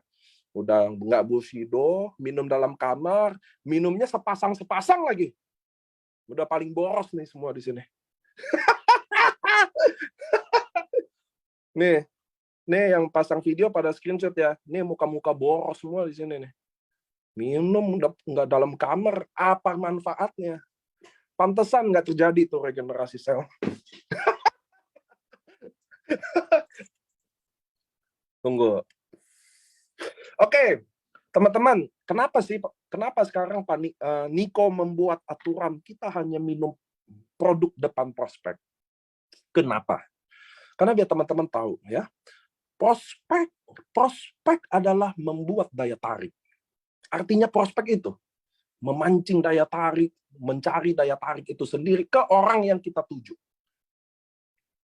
Udah nggak Bushido, minum dalam kamar, minumnya sepasang-sepasang lagi. Udah paling boros nih semua di sini. Nih yang pasang video pada screenshot ya. Nih muka-muka boros semua di sini nih. Minum nggak dalam kamar, apa manfaatnya? Pantesan nggak terjadi tuh regenerasi sel. Tunggu. Oke, teman-teman, kenapa sekarang Niko membuat aturan kita hanya minum produk depan prospek? Kenapa? Karena biar teman-teman tahu ya, prospek adalah membuat daya tarik. Artinya prospek itu memancing daya tarik, mencari daya tarik itu sendiri ke orang yang kita tuju.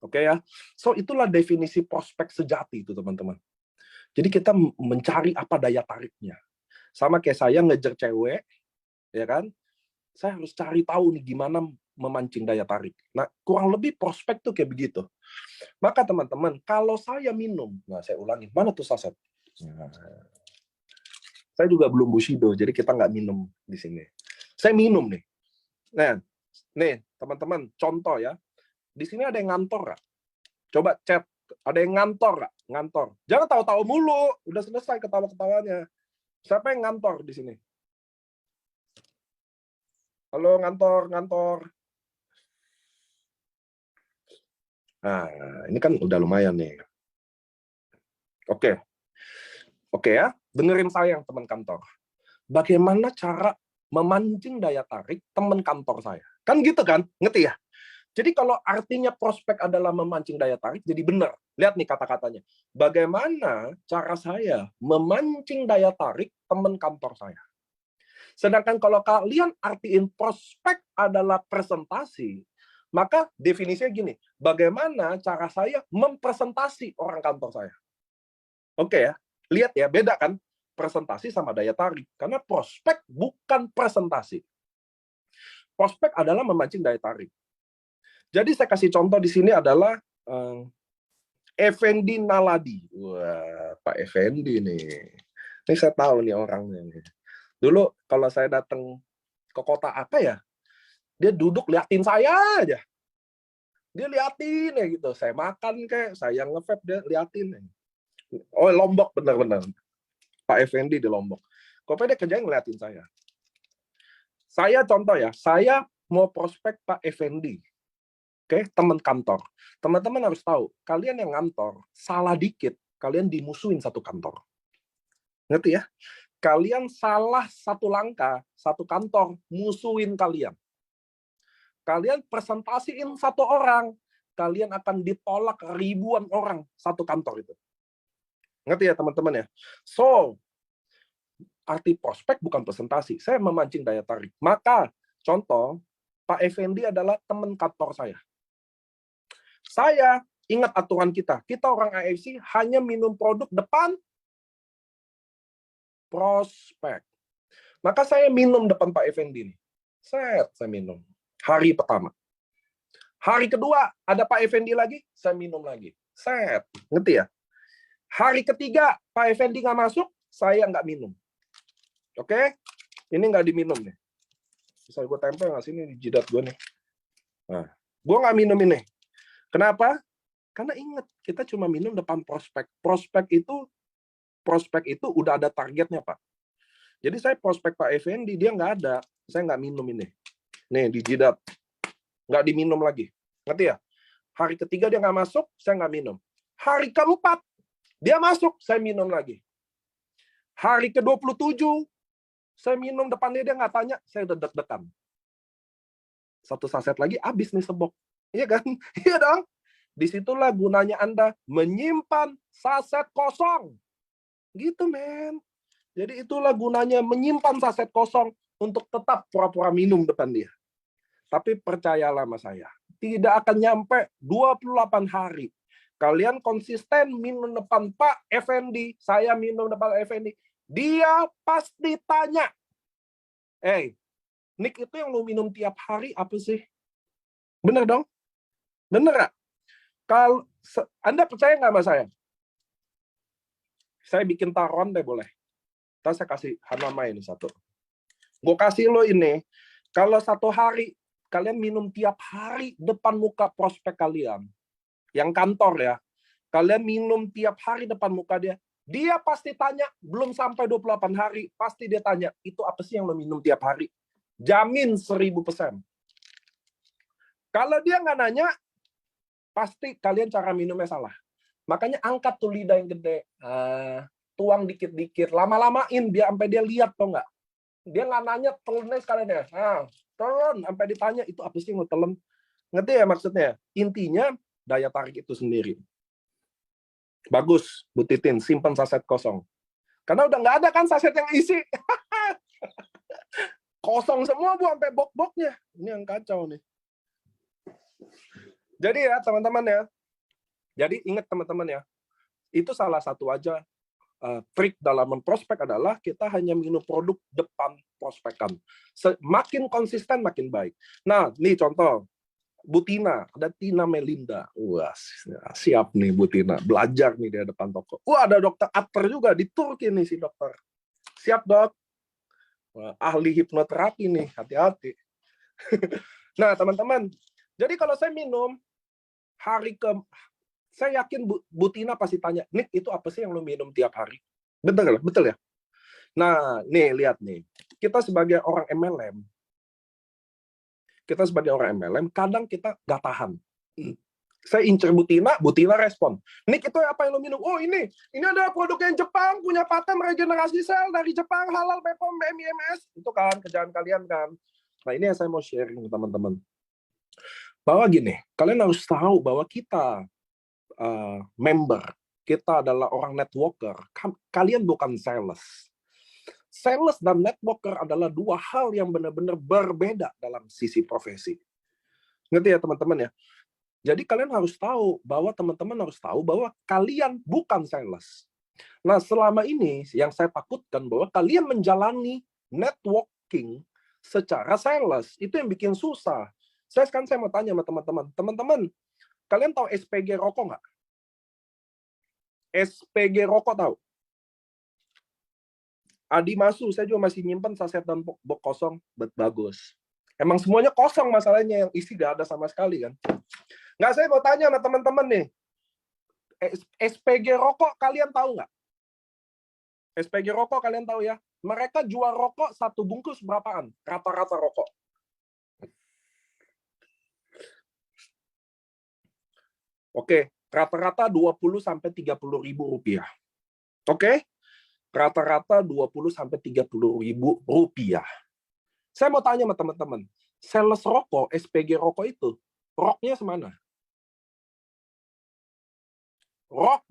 Oke ya. So itulah definisi prospek sejati itu, teman-teman. Jadi kita mencari apa daya tariknya. Sama kayak saya ngejar cewek, ya kan? Saya harus cari tahu nih gimana memancing daya tarik. Nah, kurang lebih prospek tuh kayak begitu. Maka teman-teman, kalau saya minum, nah saya ulangi, mana tuh saset? Nah, saya juga belum Bushido, jadi kita nggak minum di sini. Saya minum nih. Nah, nih teman-teman, contoh ya. Di sini ada yang ngantor nggak? Coba chat. Ada yang ngantor nggak? Ngantor. Jangan tahu-tahu mulu. Udah selesai ketawa-ketawanya. Siapa yang ngantor di sini? Halo, ngantor. Nah, ini kan udah lumayan nih. Oke ya. Dengerin saya yang teman kantor. Bagaimana cara memancing daya tarik teman kantor saya? Kan gitu kan? Ngerti ya? Jadi kalau artinya prospek adalah memancing daya tarik, jadi benar. Lihat nih kata-katanya. Bagaimana cara saya memancing daya tarik teman kantor saya? Sedangkan kalau kalian artiin prospek adalah presentasi, maka definisinya gini, bagaimana cara saya mempresentasi orang kantor saya? Oke ya, lihat ya, beda kan? Presentasi sama daya tarik. Karena prospek bukan presentasi. Prospek adalah memancing daya tarik. Jadi saya kasih contoh di sini adalah Effendi Naladi. Wah, Pak Effendi nih. Ini saya tahu nih orangnya. Dulu kalau saya datang ke kota apa ya, dia duduk liatin saya aja. Dia liatin ya gitu. Saya makan kayak, saya nge-vape, dia liatin. Oh, Lombok benar-benar. Pak Effendi di Lombok. Kok dia kerjain ngeliatin saya. Saya contoh ya, saya mau prospek Pak Effendi. Oke, teman kantor. Teman-teman harus tahu, kalian yang ngantor, salah dikit, kalian dimusuhin satu kantor. Ngerti ya? Kalian salah satu langkah, satu kantor, musuhin kalian. Kalian presentasiin satu orang, kalian akan ditolak ribuan orang satu kantor itu. Ngerti ya teman-teman ya? So, arti prospek bukan presentasi. Saya memancing daya tarik. Maka, contoh, Pak Effendi adalah teman kantor saya. Saya ingat aturan kita. Kita orang AFC hanya minum produk depan prospek. Maka saya minum depan Pak Effendi nih. Saya minum. Hari pertama. Hari kedua, ada Pak Effendi lagi, saya minum lagi. Ngerti ya? Hari ketiga, Pak Effendi nggak masuk, saya nggak minum. Oke? Ini nggak diminum nih. Bisa gue tempel nggak sini di jidat gue nih. Nah, gue nggak minum ini. Kenapa? Karena ingat, kita cuma minum depan prospek. Prospek itu udah ada targetnya, Pak. Jadi saya prospek Pak Effendi, dia nggak ada. Saya nggak minum ini. Nih, di jidat. Nggak diminum lagi. Ngerti ya? Hari ketiga dia nggak masuk, saya nggak minum. Hari keempat, dia masuk, saya minum lagi. Hari ke-27, saya minum depannya, dia nggak tanya, saya udah deg-degan. Satu saset lagi, habis nih sebok. Iya kan? Iya dong. Disitulah gunanya Anda menyimpan saset kosong. Gitu, men. Jadi itulah gunanya menyimpan saset kosong untuk tetap pura-pura minum depan dia. Tapi percayalah sama saya, tidak akan nyampe 28 hari. Kalian konsisten minum depan Pak Effendi, saya minum depan Effendi, dia pasti tanya, Nick itu yang lu minum tiap hari apa sih? Bener dong? Bener nggak? Kalau Anda percaya nggak sama saya? Saya bikin taruhan deh boleh. Ntar saya kasih Hanama ini satu. Gue kasih lo ini, kalau satu hari kalian minum tiap hari depan muka prospek kalian, yang kantor ya, kalian minum tiap hari depan muka dia pasti tanya, belum sampai 28 hari, pasti dia tanya, itu apa sih yang lo minum tiap hari? Jamin 1000%. Kalau dia nggak nanya, pasti kalian cara minumnya salah. Makanya angkat tuh lidah yang gede, tuang dikit-dikit, lama-lamain biar sampai dia lihat tuh nggak. Dia nggak nanya, telennya sekalian ya. Telan, sampai ditanya, itu apa sih yang lo telan? Ngerti ya maksudnya? Intinya, daya tarik itu sendiri. Bagus, Bu Titin, simpan saset kosong. Karena udah nggak ada kan saset yang isi. Kosong semua, Bu, sampai bok-boknya. Ini yang kacau nih. Jadi ya, teman-teman ya. Jadi ingat teman-teman ya, itu salah satu aja trik dalam memprospek adalah kita hanya minum produk depan prospekan. Makin konsisten, makin baik. Nah, nih contoh. Bu Tina, ada Tina Melinda. Wah, siap nih Bu Tina. Belajar nih di depan toko. Wah, ada dokter Atter juga di Turki nih si dokter. Siap, Dok. Wah, ahli hipnoterapi nih, hati-hati. Nah, teman-teman. Jadi kalau saya minum, saya yakin Bu Tina pasti tanya, Nick, itu apa sih yang lo minum tiap hari? Betul, betul ya? Nah, nih, lihat nih. Kita sebagai orang MLM, kadang kita gak tahan. Saya incer Bu Tina respon. Nick, itu apa yang lo minum? Oh, ini ada produk yang Jepang, punya paten regenerasi sel dari Jepang, halal, BPOM, BMIMS. Itu kan, kerjaan kalian kan. Nah, ini yang saya mau sharing ke teman-teman. Bahwa gini, kalian harus tahu bahwa kita member, kita adalah orang networker. Kalian bukan sales. Sales dan networker adalah dua hal yang benar-benar berbeda dalam sisi profesi. Ngerti ya teman-teman ya? Jadi kalian harus tahu bahwa teman-teman harus tahu bahwa kalian bukan sales. Nah, selama ini yang saya takutkan bahwa kalian menjalani networking secara sales, itu yang bikin susah. Saya mau tanya sama teman-teman. Teman-teman, kalian tahu SPG rokok nggak? SPG rokok tahu? Adi Masu, saya juga masih nyimpen saset dan box kosong, bagus. Emang semuanya kosong masalahnya, yang isi gak ada sama sekali kan. Nggak, saya mau tanya sama teman-teman nih. SPG rokok kalian tahu nggak? SPG rokok kalian tahu ya? Mereka jual rokok satu bungkus berapaan? Rata-rata rokok. Oke, rata-rata 20 sampai 30 ribu rupiah. Oke? Rata-rata 20 sampai 30 ribu rupiah. Saya mau tanya sama teman-teman, sales rokok, SPG rokok itu, roknya semana? Rok.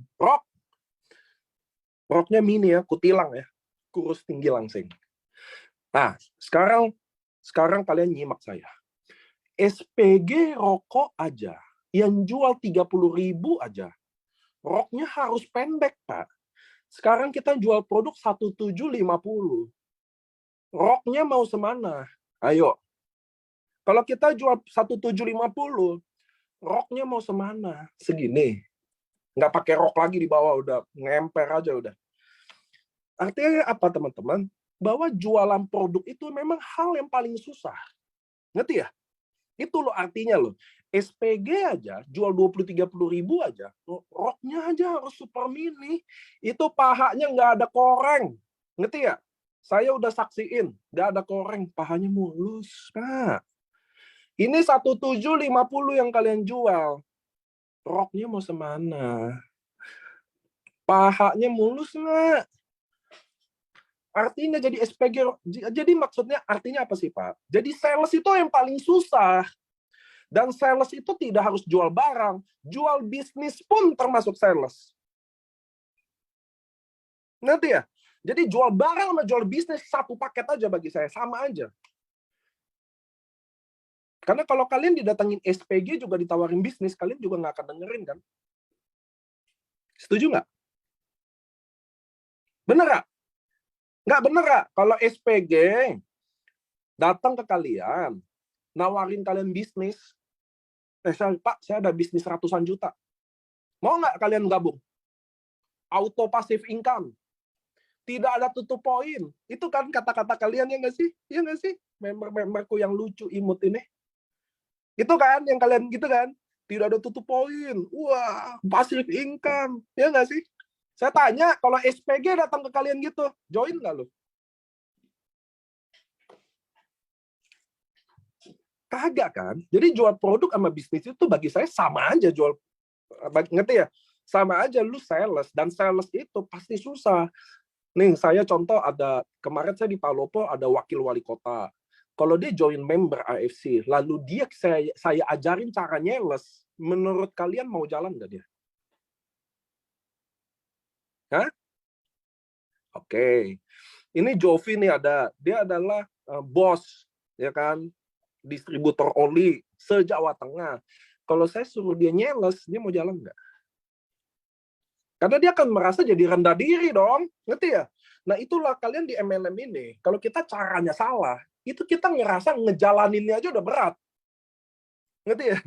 roknya mini ya, kutilang ya, kurus tinggi langsing. Nah, sekarang kalian nyimak saya. SPG rokok aja, yang jual 30.000 aja, roknya harus pendek, Pak. Sekarang kita jual produk 1750. Roknya mau semana? Ayo. Kalau kita jual 1750, roknya mau semana? Segini. Nggak pakai rok lagi di bawah, udah ngemper aja udah. Artinya apa, teman-teman? Bahwa jualan produk itu memang hal yang paling susah. Ngerti ya? Itu loh artinya loh. SPG aja, jual 20-30 ribu aja, roknya aja harus super mini. Itu pahanya nggak ada koreng. Ngerti ya? Saya udah saksiin, nggak ada koreng, pahanya mulus, Pak. Ini 1750 yang kalian jual. Roknya mau semana? Pahanya mulus nggak? Artinya jadi SPG, jadi maksudnya artinya apa sih, Pak? Jadi sales itu yang paling susah. Dan sales itu tidak harus jual barang, jual bisnis pun termasuk sales. Ngerti ya? Jadi jual barang sama jual bisnis satu paket aja bagi saya, sama aja. Karena kalau kalian didatengin SPG juga ditawarin bisnis, kalian juga nggak akan dengerin kan? Setuju nggak? Bener nggak? Nggak bener nggak? Kalau SPG datang ke kalian, nawarin kalian bisnis, Pak, saya ada bisnis ratusan juta. Mau nggak kalian gabung? Auto passive income. Tidak ada tutup poin. Itu kan kata-kata kalian, ya nggak sih? Ya nggak sih? Member-memberku yang lucu imut ini. Itu kan yang kalian gitu kan? Tidak ada tutup poin. Wah, passive income. Ya nggak sih? Saya tanya, kalau SPG datang ke kalian gitu, join nggak lo? Kagak kan? Jadi jual produk sama bisnis itu bagi saya sama aja jual, ngerti ya? Sama aja lu sales, dan sales itu pasti susah. Nih, saya contoh ada, kemarin saya di Palopo ada wakil wali kota. Kalau dia join member AFC, lalu dia saya ajarin cara nyales, menurut kalian mau jalan nggak dia? Hah? Oke. Ini Jovi nih ada, dia adalah bos, ya kan? Distributor oli se-Jawa Tengah. Kalau saya suruh dia nyales, dia mau jalan nggak? Karena dia akan merasa jadi rendah diri dong. Ngerti ya? Nah, itulah kalian di MLM ini. Kalau kita caranya salah, itu kita ngerasa ngejalaninnya aja udah berat. Ngerti ya?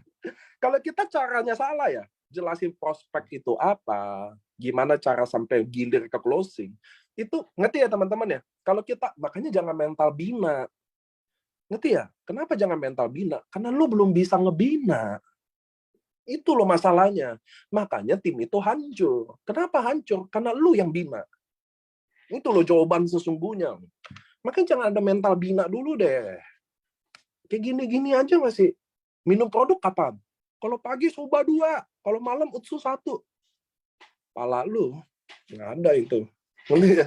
Kalau kita caranya salah ya, jelasin prospek itu apa, gimana cara sampai gilir ke closing, itu ngerti ya teman-teman ya? Kalau kita, makanya jangan mental bina. Ngerti ya? Kenapa jangan mental bina? Karena lu belum bisa ngebina. Itu loh masalahnya. Makanya tim itu hancur. Kenapa hancur? Karena lu yang bina. Itu loh jawaban sesungguhnya. Makanya jangan ada mental bina dulu deh. Kayak gini-gini aja masih. Minum produk kapan? Kalau pagi soba 2, kalau malam utsu 1. Pala lu. Nggak ada itu. Ngerti ya?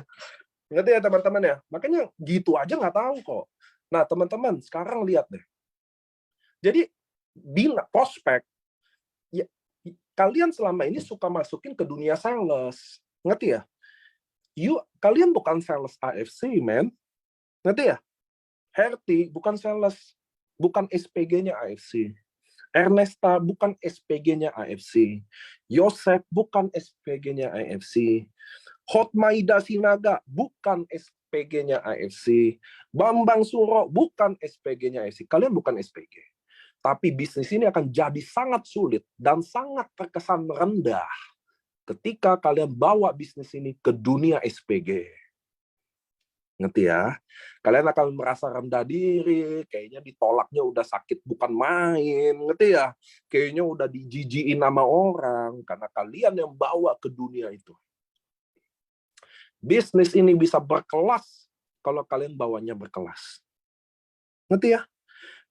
Ngerti ya teman-teman ya? Makanya gitu aja nggak tahu kok. Nah teman-teman, sekarang lihat deh. Jadi, bina, prospek, ya, kalian selama ini suka masukin ke dunia sales. Ngerti ya? Kalian bukan sales AFC, man. Ngerti ya? Herti bukan sales, bukan SPG-nya AFC. Ernesta bukan SPG-nya AFC. Yosef bukan SPG-nya AFC. Hotmaida Sinaga bukan SPG-nya AFC. Bambang Suro bukan SPG-nya AFC. Kalian bukan SPG. Tapi bisnis ini akan jadi sangat sulit dan sangat terkesan rendah ketika kalian bawa bisnis ini ke dunia SPG. Ngerti ya? Kalian akan merasa rendah diri, kayaknya ditolaknya udah sakit bukan main, ngerti ya? Kayaknya udah dijijiin sama orang, karena kalian yang bawa ke dunia itu. Bisnis ini bisa berkelas kalau kalian bawanya berkelas. Ngerti ya?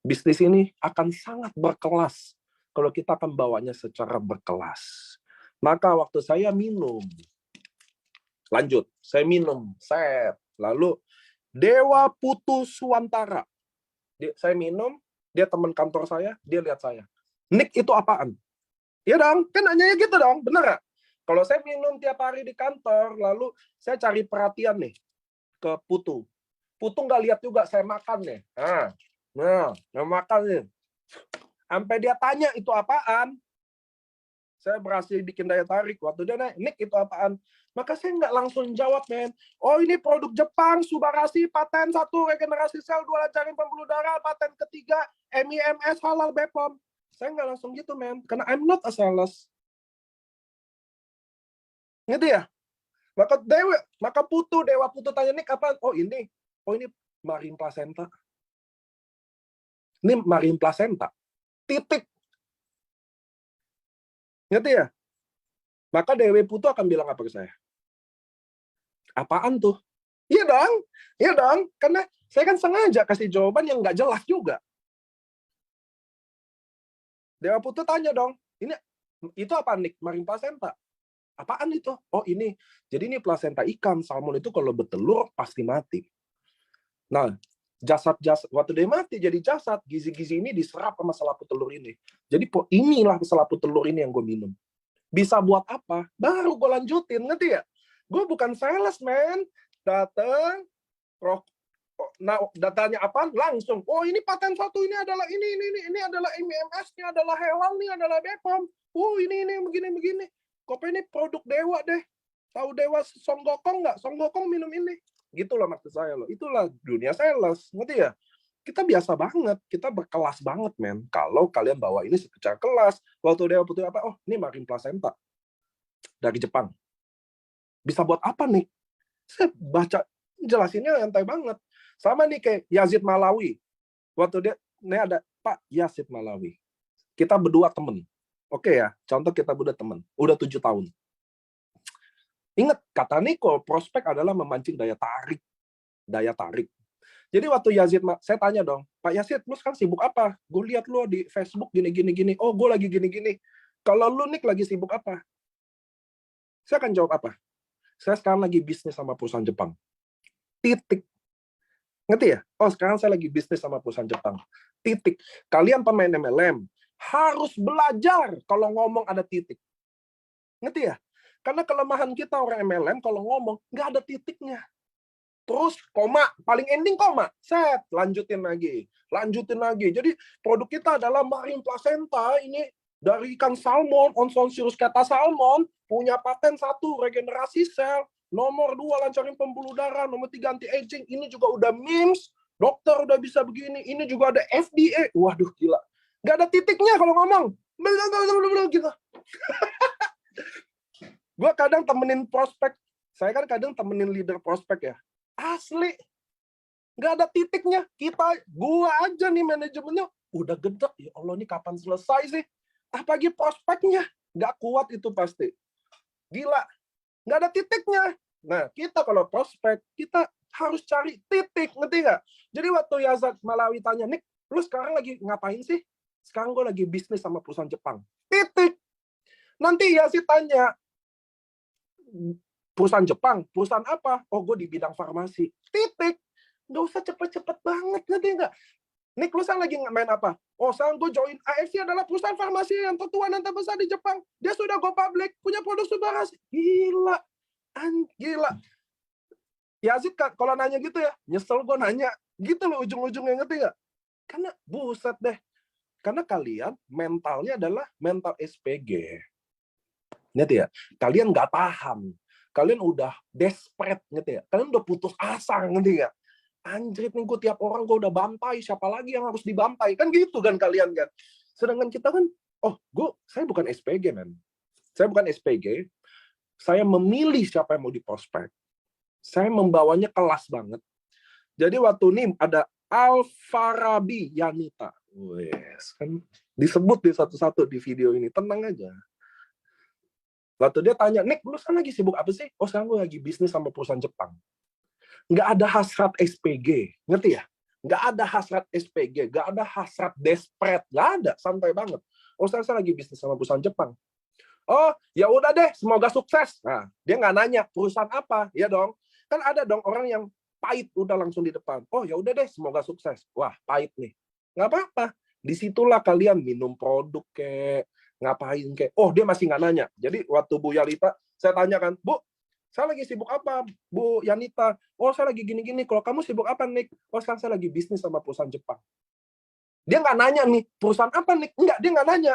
Bisnis ini akan sangat berkelas kalau kita akan bawanya secara berkelas. Maka waktu saya minum, lanjut, saya minum, lalu Dewa Putu Suwantara, saya minum, dia teman kantor saya, dia lihat saya, Nick itu apaan? Ya dong, kan nanyanya gitu dong, bener gak? Kalau saya minum tiap hari di kantor, lalu saya cari perhatian nih ke Putu. Putu nggak lihat juga saya makan nih. Nah, makan nih. Sampai dia tanya itu apaan. Saya berhasil bikin daya tarik. Waktu dia nanya, Nick itu apaan? Maka saya nggak langsung jawab, men. Oh, ini produk Jepang, Subarashi, paten 1, regenerasi sel, 2, lancarin pembuluh darah, paten ketiga, MIMS, halal, BPOM. Saya nggak langsung gitu, men. Karena I'm not a sales. Gitu ya? Maka Dewa Putu tanya, Nick apa? Oh, ini marine placenta. Ini marine placenta. Titik. Ngerti ya? Maka Dewi Putu akan bilang apa ke saya? Apaan tuh? Iya dong. Karena saya kan sengaja kasih jawaban yang nggak jelas juga. Dewa Putu tanya dong, itu apa, Nick? Marine placenta. Apaan itu? Oh, ini. Jadi ini plasenta ikan. Salmon itu kalau bertelur pasti mati. Nah, jasad waktu dia mati jadi jasad, gizi-gizi ini diserap sama selaput telur ini. Jadi inilah selaput telur ini yang gue minum. Bisa buat apa? Baru gue lanjutin, ngerti ya? Gue bukan sales, man. Datang, nah datanya apa? Langsung. Oh, ini paten 1, ini adalah ini adalah MIMS, ini adalah halal, ini adalah BPOM. Oh, ini begini. Kopi ini produk Dewa deh. Tahu Dewa Song Gokong nggak? Song Gokong minum ini. Gitu loh maksud saya loh. Itulah dunia sales, ngerti ya? Kita biasa banget, kita berkelas banget, men. Kalau kalian bawa ini secara kelas, waktu Dewa Putu apa? Oh, ini marine placenta dari Jepang. Bisa buat apa nih? Saya baca jelasinnya santai banget. Sama nih kayak Yazid Malawi. Waktu ini ada Pak Yazid Malawi. Kita berdua temen. Oke ya, contoh kita berdua temen. Udah 7 tahun. Ingat, kata Niko, prospek adalah memancing daya tarik. Daya tarik. Jadi waktu Yazid, saya tanya dong, Pak Yazid, lu sekarang sibuk apa? Gue lihat lu di Facebook gini. Oh, gue lagi gini. Kalau lu, Nick, lagi sibuk apa? Saya akan jawab apa? Saya sekarang lagi bisnis sama perusahaan Jepang. Titik. Ngerti ya? Oh, sekarang saya lagi bisnis sama perusahaan Jepang. Titik. Kalian pemain MLM harus belajar kalau ngomong ada titik. Ngerti ya? Karena kelemahan kita orang MLM kalau ngomong nggak ada titiknya. Terus koma, paling ending koma. Set, lanjutin lagi. Jadi produk kita adalah marine placenta, ini dari ikan salmon, Onsonsius kata salmon, punya paten 1, regenerasi sel, nomor 2, lancarin pembuluh darah, nomor 3, anti-aging, ini juga udah MIMS, dokter udah bisa begini, ini juga ada FDA. Waduh, gila. Nggak ada titiknya kalau ngomong. Gitu. Gue kadang temenin prospek. Saya kan kadang temenin leader prospek ya. Asli. Nggak ada titiknya. Gue aja nih manajemennya. Udah gedek. Ya Allah, ini kapan selesai sih? Apalagi prospeknya. Nggak kuat itu pasti. Gila. Nggak ada titiknya. Nah, kita kalau prospek, kita harus cari titik. Ngerti nggak? Jadi waktu Yazid Malawi tanya, Nick, lu sekarang lagi ngapain sih? Sekarang gue lagi bisnis sama perusahaan Jepang. Titik. Nanti Yazid tanya, perusahaan Jepang, perusahaan apa? Oh, gue di bidang farmasi. Titik. Nggak usah cepet-cepet banget, ngerti nggak? Nick, lu sekarang lagi main apa? Oh, sekarang gue join AFC adalah perusahaan farmasi yang tertua dan terbesar di Jepang. Dia sudah go public, punya produk Subarashi. Gila. Gila. Yazid, kalau nanya gitu ya, nyesel gue nanya. Gitu loh ujung-ujungnya, ngerti nggak? Karena buset deh. Karena kalian mentalnya adalah mental SPG. Ngerti ya? Kalian nggak tahan. Kalian udah desperate, ngerti ya? Kalian udah putus asa, ngerti nggak? Anjrit nih, gue tiap orang gue udah bantai, siapa lagi yang harus dibantai? Kan gitu kan kalian kan? Sedangkan kita kan, saya bukan SPG, man. Saya bukan SPG. Saya memilih siapa yang mau diprospek. Saya membawanya kelas banget. Jadi waktu ini ada Alfarabi Yanita. Wes, kan disebut di satu-satu di video ini. Tenang aja. Waktu dia tanya, Nick, lu sekarang lagi sibuk apa sih? Oh, sekarang gue lagi bisnis sama perusahaan Jepang. Nggak ada hasrat SPG. Ngerti ya? Nggak ada hasrat SPG. Nggak ada hasrat desperate. Nggak ada. Santai banget. Oh, saya lagi bisnis sama perusahaan Jepang. Oh, ya udah deh. Semoga sukses. Nah, dia nggak nanya perusahaan apa. Ya dong. Kan ada dong orang yang pahit udah langsung di depan. Oh, ya udah deh. Semoga sukses. Wah, pahit nih. Nggak apa-apa. Disitulah kalian minum produk kayak Ngapain kayak? Oh, dia masih nggak nanya. Jadi waktu Bu Yalita, saya tanyakan, Bu, saya lagi sibuk apa, Bu Yanita? Oh, saya lagi gini-gini. Kalau kamu sibuk apa, Nick? Oh, sekarang saya lagi bisnis sama perusahaan Jepang. Dia nggak nanya nih, perusahaan apa, Nick? Enggak, dia nggak nanya.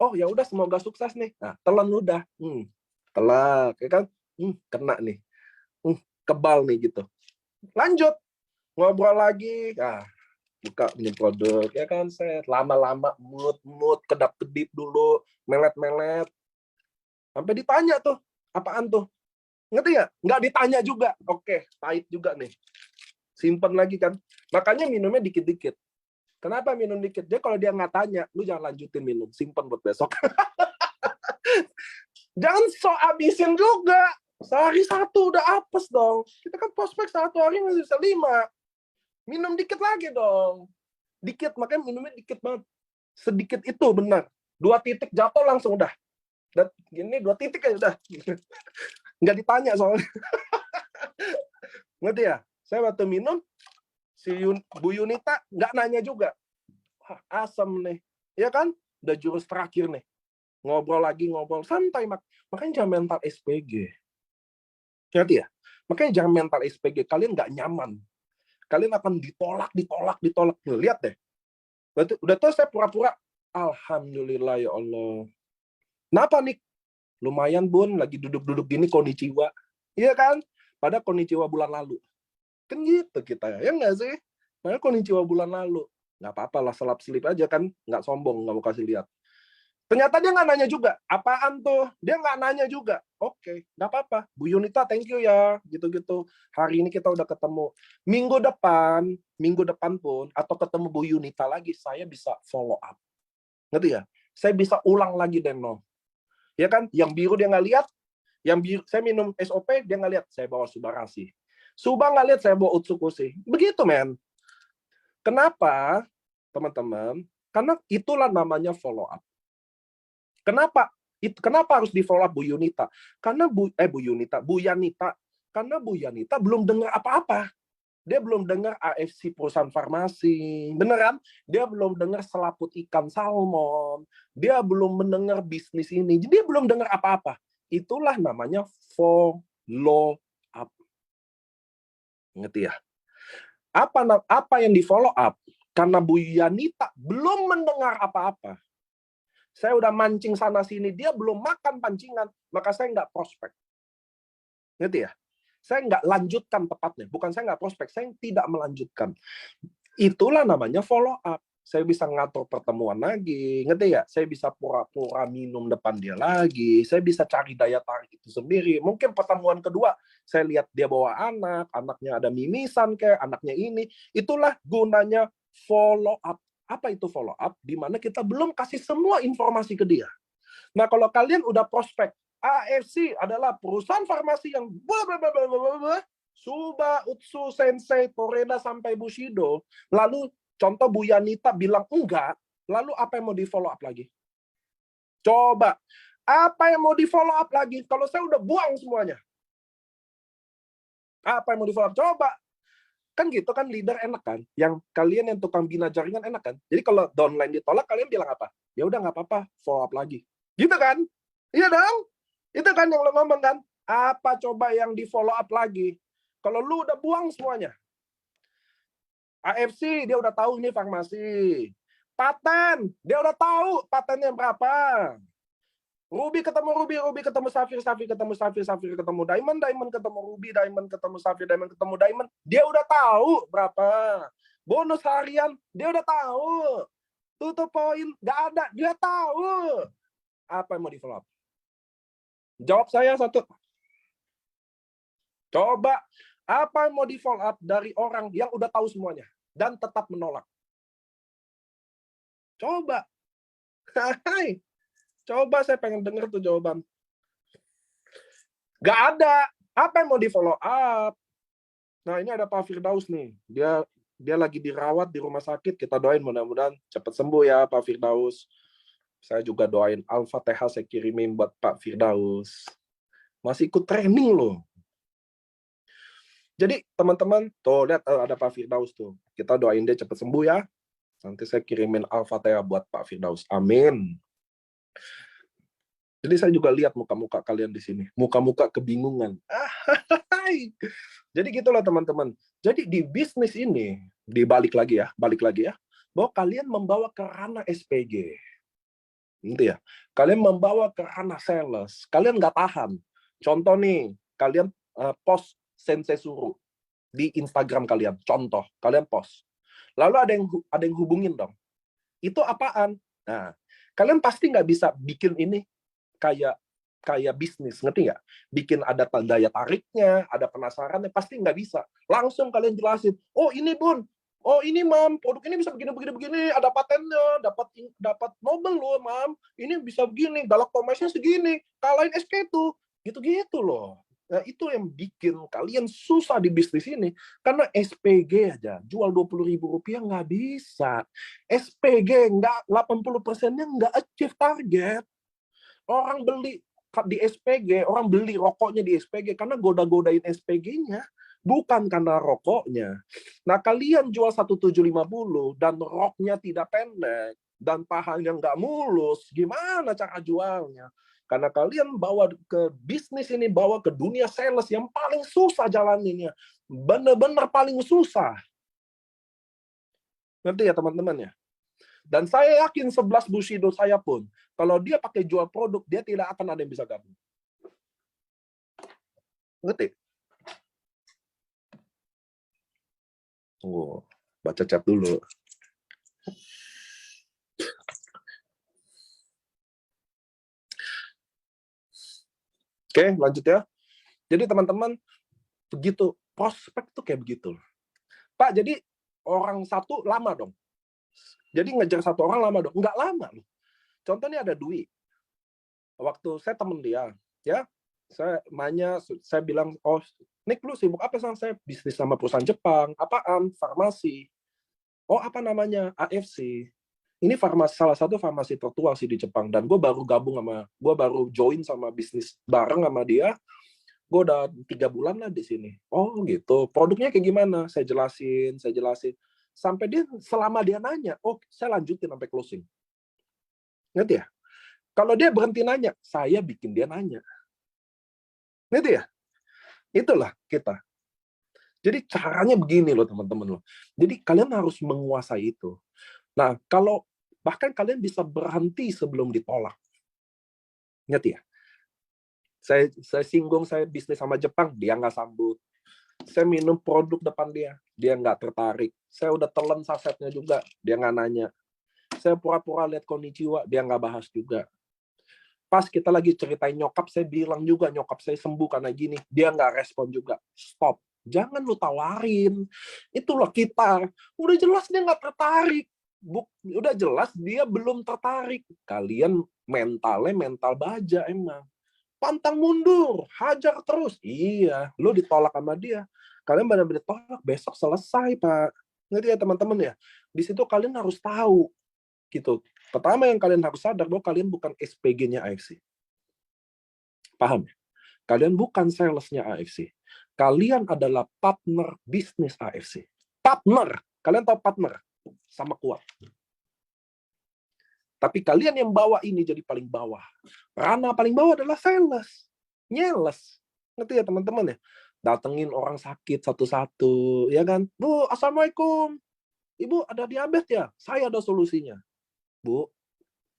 Oh, ya udah, semoga sukses nih. Nah, telan udah. Telak, ya kan? Kena nih. Kebal nih gitu. Lanjut. Ngobrol lagi. Buka new produk, ya kan? Saya lama-lama mood kedap-kedip dulu, melet-melet. Sampai ditanya tuh, apaan tuh? Ngerti nggak? Nggak ditanya juga. Oke, pahit juga nih. Simpen lagi kan. Makanya minumnya dikit-dikit. Kenapa minum dikit? Dia kalau dia nggak tanya, lu jangan lanjutin minum. Simpen buat besok. Jangan sok abisin juga. Sehari satu udah apes dong. Kita kan prospek satu hari masih bisa 5. Minum dikit lagi dong. Dikit, makanya minumnya dikit banget. Sedikit itu benar. 2 titik jatuh langsung udah. Dan gini 2 titik aja udah. Nggak ditanya soalnya. Ngerti ya? Saya waktu minum, si Bu Yunita nggak nanya juga. Wah, asem nih. Ya kan? Udah jurus terakhir nih. Ngobrol lagi, ngobrol. Santai. Makanya jangan mental SPG. Ngerti ya? Makanya jangan mental SPG. Kalian nggak nyaman. Kalian akan ditolak. Lihat deh. Udah tuh saya pura-pura. Alhamdulillah ya Allah. Kenapa nih? Lumayan Bun, lagi duduk-duduk gini konnichiwa. Iya kan? Pada konnichiwa bulan lalu. Kan gitu kita. Ya nggak sih? Padahal konnichiwa bulan lalu. Nggak apa-apa lah, selap-selip aja kan. Nggak sombong, nggak mau kasih lihat. Ternyata dia nggak nanya juga. Apaan tuh? Dia nggak nanya juga. Oke, nggak apa-apa. Bu Yunita, thank you ya. Gitu-gitu. Hari ini kita udah ketemu. Minggu depan pun, atau ketemu Bu Yunita lagi, saya bisa follow up. Ngerti ya? Saya bisa ulang lagi deh, no. Ya kan? Yang biru dia nggak lihat. Yang biru, saya minum SOP, dia nggak lihat. Saya bawa Subarasi. Suba nggak lihat, saya bawa Utsukushi. Begitu, men. Kenapa, teman-teman? Karena itulah namanya follow up. Kenapa harus di follow up Bu Yunita? Karena Bu Yanita. Karena Bu Yanita belum dengar apa-apa. Dia belum dengar AFC perusahaan farmasi. Beneran? Dia belum dengar selaput ikan salmon. Dia belum mendengar bisnis ini. Jadi dia belum dengar apa-apa. Itulah namanya follow up. Ngerti ya? Apa yang di follow up? Karena Bu Yanita belum mendengar apa-apa. Saya udah mancing sana-sini, dia belum makan pancingan, maka saya nggak prospek. Ngerti ya? Saya nggak lanjutkan tepatnya. Bukan saya nggak prospek, saya tidak melanjutkan. Itulah namanya follow up. Saya bisa ngatur pertemuan lagi, ngerti ya? Saya bisa pura-pura minum depan dia lagi, saya bisa cari daya tarik itu sendiri. Mungkin pertemuan kedua, saya lihat dia bawa anak, anaknya ada mimisan kayak, anaknya ini. Itulah gunanya follow up. Apa itu follow up? Di mana kita belum kasih semua informasi ke dia. Nah, kalau kalian udah prospek, AFC adalah perusahaan farmasi yang Suba, Utsu, Sensei, Toreda, sampai Bushido. Lalu contoh Bu Yanita bilang enggak, lalu apa yang mau di follow up lagi? Coba, apa yang mau di follow up lagi? Kalau saya udah buang semuanya. Apa yang mau di follow up? Coba. Kan gitu kan, leader enak kan? Yang kalian yang tukang bina jaringan enak kan? Jadi kalau downline ditolak, kalian bilang apa? Ya udah nggak apa-apa, follow up lagi. Gitu kan? Iya dong? Itu kan yang lo ngomong kan? Apa coba yang di follow up lagi? Kalau lu udah buang semuanya. AFC, dia udah tahu ini farmasi. Paten, dia udah tahu patennya berapa. Ruby ketemu Ruby, Ruby ketemu Safir, Safir ketemu Safir, Safir ketemu Diamond, Diamond ketemu Ruby, Diamond ketemu Safir, Diamond ketemu Diamond. Dia udah tahu berapa. Bonus harian, dia udah tahu. Tutup poin, nggak ada, dia tahu. Apa yang mau di follow up? Jawab saya satu. Coba, apa yang mau di follow up dari orang yang udah tahu semuanya dan tetap menolak? Coba. Hai. Coba, saya pengen denger tuh jawaban. Gak ada. Apa yang mau di follow up? Nah, ini ada Pak Firdaus nih. Dia lagi dirawat di rumah sakit. Kita doain mudah-mudahan cepat sembuh ya Pak Firdaus. Saya juga doain Al-Fatihah saya kirimin buat Pak Firdaus. Masih ikut training loh. Jadi teman-teman, tuh lihat ada Pak Firdaus tuh. Kita doain dia cepat sembuh ya. Nanti saya kirimin Al-Fatihah buat Pak Firdaus. Amin. Jadi saya juga lihat muka-muka kalian di sini, muka-muka kebingungan. Jadi gitulah teman-teman. Jadi di bisnis ini, balik lagi ya, bahwa kalian membawa ke ranah SPG. Gitu ya. Kalian membawa ke ranah sales. Kalian nggak tahan. Contoh nih, kalian post Sensei Suruh di Instagram kalian. Contoh, kalian post. Lalu ada yang hubungin dong. Itu apaan? Nah, kalian pasti nggak bisa bikin ini kayak bisnis, ngerti nggak? Bikin ada daya tariknya, ada penasarannya, pasti nggak bisa. Langsung kalian jelasin, oh ini Bun, oh ini Mam, produk ini bisa begini, ada patennya, dapat Nobel loh Mam, ini bisa begini, galak komesnya segini, kalahin SK2, gitu-gitu loh. Nah, itu yang bikin kalian susah di bisnis ini. Karena SPG aja, jual Rp20.000 nggak bisa. SPG, nggak 80%-nya nggak achieve target. Orang beli di SPG, orang beli rokoknya di SPG karena goda-godain SPG-nya, bukan karena rokoknya. Nah, kalian jual 1.750 dan roknya tidak pendek dan pahanya nggak mulus, gimana cara jualnya? Karena kalian bawa ke bisnis ini, bawa ke dunia sales yang paling susah jalaninnya. Bener-bener paling susah. Ngerti ya teman-teman ya? Dan saya yakin 11 Bushido saya pun, kalau dia pakai jual produk, dia tidak akan ada yang bisa gabung. Ngerti? Oh, baca chat dulu. Oke, lanjut ya. Jadi teman-teman, begitu prospek tuh kayak begitu. Pak, jadi orang satu lama dong. Jadi ngejar satu orang lama dong. Nggak lama loh. Contohnya ada Dwi. Waktu saya temen dia, ya, saya nanya, saya bilang, oh, Nick, lu sibuk apa sama saya? Bisnis sama perusahaan Jepang. Apaan? Farmasi. Oh, apa namanya? AFC. Ini farmasi, salah satu farmasi tertua sih di Jepang. Dan gue baru gue baru join sama bisnis bareng sama dia. Gue udah 3 bulan lah di sini. Oh gitu. Produknya kayak gimana? Saya jelasin. Sampai selama dia nanya, oh saya lanjutin sampai closing. Ngerti ya? Kalau dia berhenti nanya, saya bikin dia nanya. Ngerti ya? Itulah kita. Jadi caranya begini loh teman-teman loh. Jadi kalian harus menguasai itu. Nah, kalau bahkan kalian bisa berhenti sebelum ditolak. Ngerti ya? Saya singgung, saya bisnis sama Jepang, dia nggak sambut. Saya minum produk depan dia nggak tertarik. Saya udah telan sasetnya juga, dia nggak nanya. Saya pura-pura lihat konnichiwa, dia nggak bahas juga. Pas kita lagi ceritain nyokap, saya bilang juga nyokap saya sembuh karena gini, dia nggak respon juga. Stop. Jangan lu tawarin. Itulah kita. Udah jelas dia nggak tertarik. Udah jelas dia belum tertarik. Kalian mentalnya mental baja emang. Pantang mundur, hajar terus. Iya, lu ditolak sama dia. Kalian benar-benar tolak, besok selesai, Pak. Ngerti ya teman-teman ya? Di situ kalian harus tahu. Gitu. Pertama yang kalian harus sadar bahwa kalian bukan SPG-nya AFC. Paham ya? Kalian bukan sales-nya AFC. Kalian adalah partner bisnis AFC. Partner. Kalian tahu partner? Sama kuat. Tapi kalian yang bawa ini jadi paling bawah. Ranah paling bawah adalah sales. Nyeles. Ngerti ya teman-teman ya? Datengin orang sakit satu-satu. Ya kan? Bu, Assalamualaikum. Ibu ada diabetes ya? Saya ada solusinya. Bu,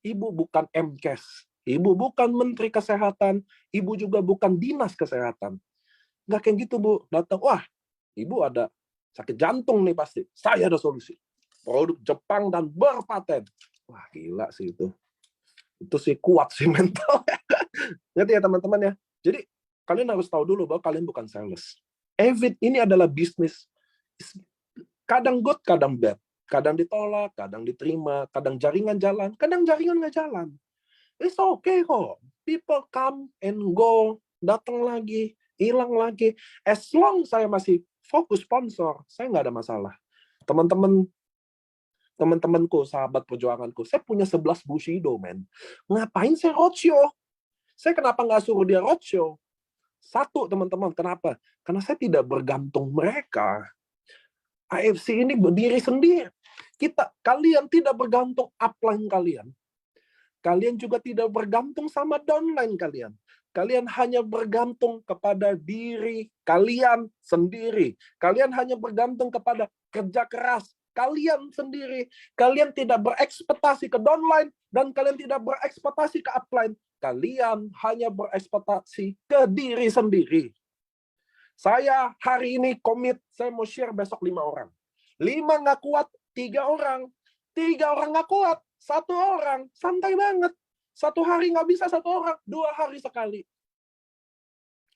Ibu bukan MKes. Ibu bukan Menteri Kesehatan. Ibu juga bukan Dinas Kesehatan. Nggak kayak gitu, Bu. Datang, wah, Ibu ada sakit jantung nih pasti. Saya ada solusi. Produk Jepang dan berpaten. Wah, gila sih itu. Itu sih kuat sih mental. Ngerti ya teman-teman ya? Jadi, kalian harus tahu dulu bahwa kalian bukan sales. Avid ini adalah bisnis. Kadang good, kadang bad. Kadang ditolak, kadang diterima, kadang jaringan jalan, kadang jaringan nggak jalan. It's okay kok. People come and go, datang lagi, hilang lagi. As long saya masih fokus sponsor, saya nggak ada masalah. Teman-temanku, sahabat perjuanganku, saya punya 11 Bushido, men. Ngapain saya roadshow? Saya kenapa nggak suruh dia roadshow? Satu, teman-teman, kenapa? Karena saya tidak bergantung mereka. AFC ini berdiri sendiri. Kalian tidak bergantung upline kalian. Kalian juga tidak bergantung sama downline kalian. Kalian hanya bergantung kepada diri kalian sendiri. Kalian hanya bergantung kepada kerja keras kalian sendiri. Kalian tidak berekspektasi ke downline dan kalian tidak berekspektasi ke upline. Kalian hanya berekspektasi ke diri sendiri. Saya hari ini komit, saya mau share besok 5 orang. 5 nggak kuat, 3 orang. 3 orang nggak kuat, 1 orang. Santai banget. 1 hari nggak bisa 1 orang, 2 hari sekali.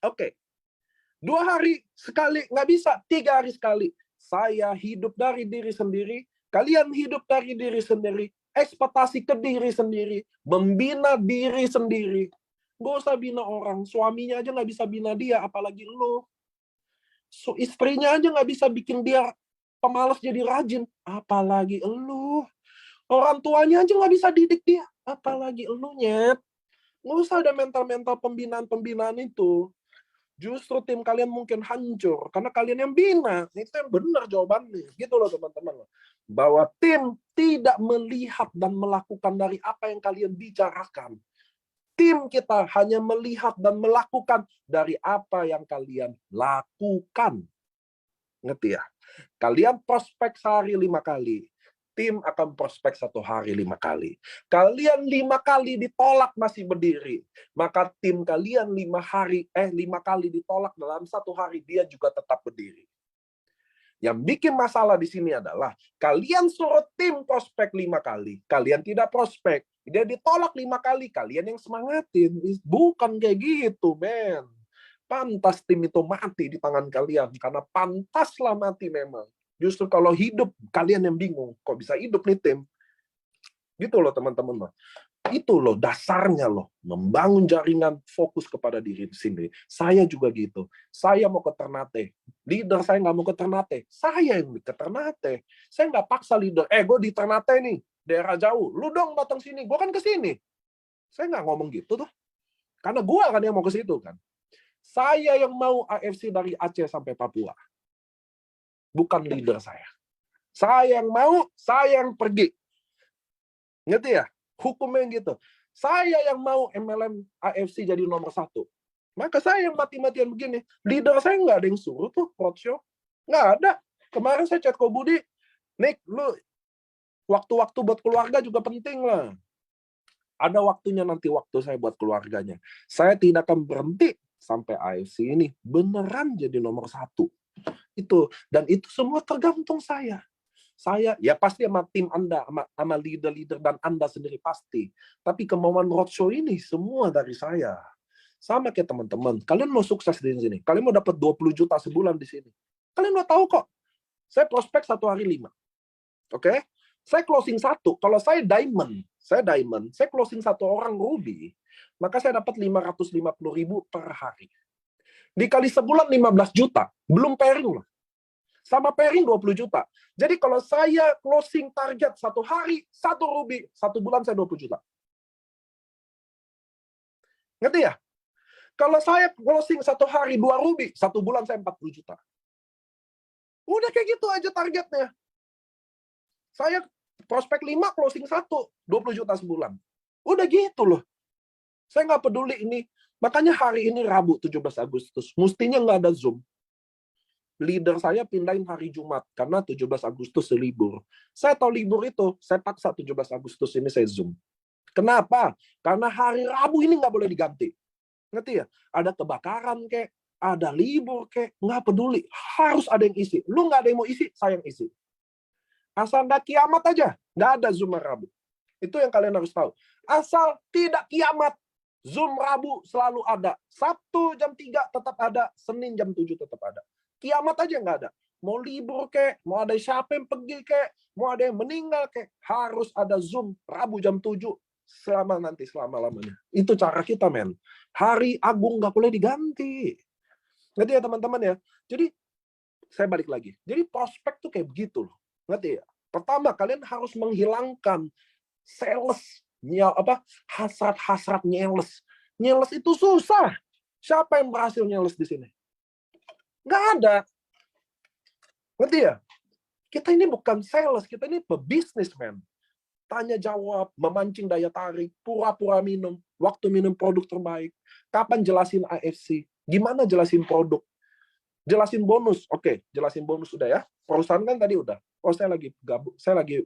Oke. 2 hari sekali nggak bisa, 3 hari sekali. Saya hidup dari diri sendiri, kalian hidup dari diri sendiri, ekspektasi ke diri sendiri, membina diri sendiri. Nggak usah bina orang, suaminya aja nggak bisa bina dia, apalagi lo. Istrinya aja nggak bisa bikin dia pemalas jadi rajin, apalagi lo. Orang tuanya aja nggak bisa didik dia, apalagi elunya. Nggak usah ada mental-mental pembinaan-pembinaan itu. Justru tim kalian mungkin hancur, karena kalian yang bina. Itu yang benar jawabannya. Gitu loh teman-teman. Bahwa tim tidak melihat dan melakukan dari apa yang kalian bicarakan. Tim kita hanya melihat dan melakukan dari apa yang kalian lakukan. Ngerti ya? Kalian prospek sehari 5 kali. Tim akan prospek 1 hari 5 kali. Kalian 5 kali ditolak masih berdiri. Maka tim kalian 5 kali ditolak dalam 1 hari, dia juga tetap berdiri. Yang bikin masalah di sini adalah kalian suruh tim prospek 5 kali. Kalian tidak prospek. Dia ditolak 5 kali. Kalian yang semangatin. Bukan kayak gitu, men. Pantas tim itu mati di tangan kalian. Karena pantaslah mati memang. Justru kalau hidup, kalian yang bingung. Kok bisa hidup nih tim? Gitu loh teman-teman. Itu loh dasarnya loh. Membangun jaringan fokus kepada diri sendiri. Saya juga gitu. Saya mau ke Ternate. Leader saya nggak mau ke Ternate. Saya yang ke Ternate. Saya nggak paksa leader. Gue di Ternate nih. Daerah jauh. Lu dong datang sini. Gue kan ke sini. Saya nggak ngomong gitu tuh. Karena gue kan yang mau ke situ kan. Saya yang mau AFC dari Aceh sampai Papua. Bukan leader saya. Saya yang mau, saya yang pergi. Ngerti ya? Hukumnya gitu. Saya yang mau MLM AFC jadi nomor 1. Maka saya yang mati-matian begini. Leader saya nggak ada yang suruh tuh roadshow. Nggak ada. Kemarin saya chat ke Budi, Nick, lu waktu-waktu buat keluarga juga penting lah. Ada waktunya nanti waktu saya buat keluarganya. Saya tidak akan berhenti sampai AFC ini beneran jadi nomor 1. Itu. Dan itu semua tergantung saya. Saya, ya pasti sama tim Anda, sama leader-leader dan Anda sendiri pasti. Tapi kemauan roadshow ini semua dari saya. Sama kayak teman-teman. Kalian mau sukses di sini. Kalian mau dapat 20 juta sebulan di sini. Kalian udah tahu kok. Saya prospek 1 hari 5. Oke? Saya closing 1. Kalau saya diamond, saya closing 1 orang ruby, maka saya dapat 550.000 per hari. Dikali sebulan 15 juta. Belum pairing loh. Sama pairing 20 juta. Jadi kalau saya closing target 1 hari, 1 ruby, 1 bulan saya 20 juta. Ngerti ya? Kalau saya closing 1 hari 2 ruby, 1 bulan saya 40 juta. Udah kayak gitu aja targetnya. Saya prospek 5, closing 1, 20 juta sebulan. Udah gitu loh. Saya nggak peduli ini. Makanya hari ini Rabu 17 Agustus. Mestinya nggak ada Zoom. Leader saya pindahin hari Jumat karena 17 Agustus libur. Saya tahu libur itu, saya paksa 17 Agustus ini saya Zoom. Kenapa? Karena hari Rabu ini nggak boleh diganti. Ngerti ya? Ada kebakaran kek, ada libur kek, nggak peduli. Harus ada yang isi. Lu nggak ada yang mau isi, saya yang isi. Asal nggak kiamat aja, nggak ada Zoom Rabu. Itu yang kalian harus tahu. Asal tidak kiamat, Zoom Rabu selalu ada. Sabtu jam 3 tetap ada, Senin jam 7 tetap ada. Kiamat aja nggak ada. Mau libur kek, mau ada siapa yang pergi kek, mau ada yang meninggal kek, harus ada Zoom Rabu jam 7 selama-lamanya. Itu cara kita, men. Hari Agung nggak boleh diganti. Ngerti ya teman-teman ya? Jadi, saya balik lagi. Jadi prospek tuh kayak begitu loh. Ngerti ya? Pertama, kalian harus menghilangkan sales, hasrat-hasrat nyales. Nyales itu susah. Siapa yang berhasil nyales di sini? Nggak ada. Ngerti ya? Kita ini bukan sales, kita ini pebisnis, man. tanya jawab, memancing daya tarik, pura-pura minum, waktu minum produk terbaik, kapan jelasin AFC, gimana jelasin produk, jelasin bonus, oke, jelasin bonus udah ya. Perusahaan kan tadi udah. Oh, saya lagi gabung, saya lagi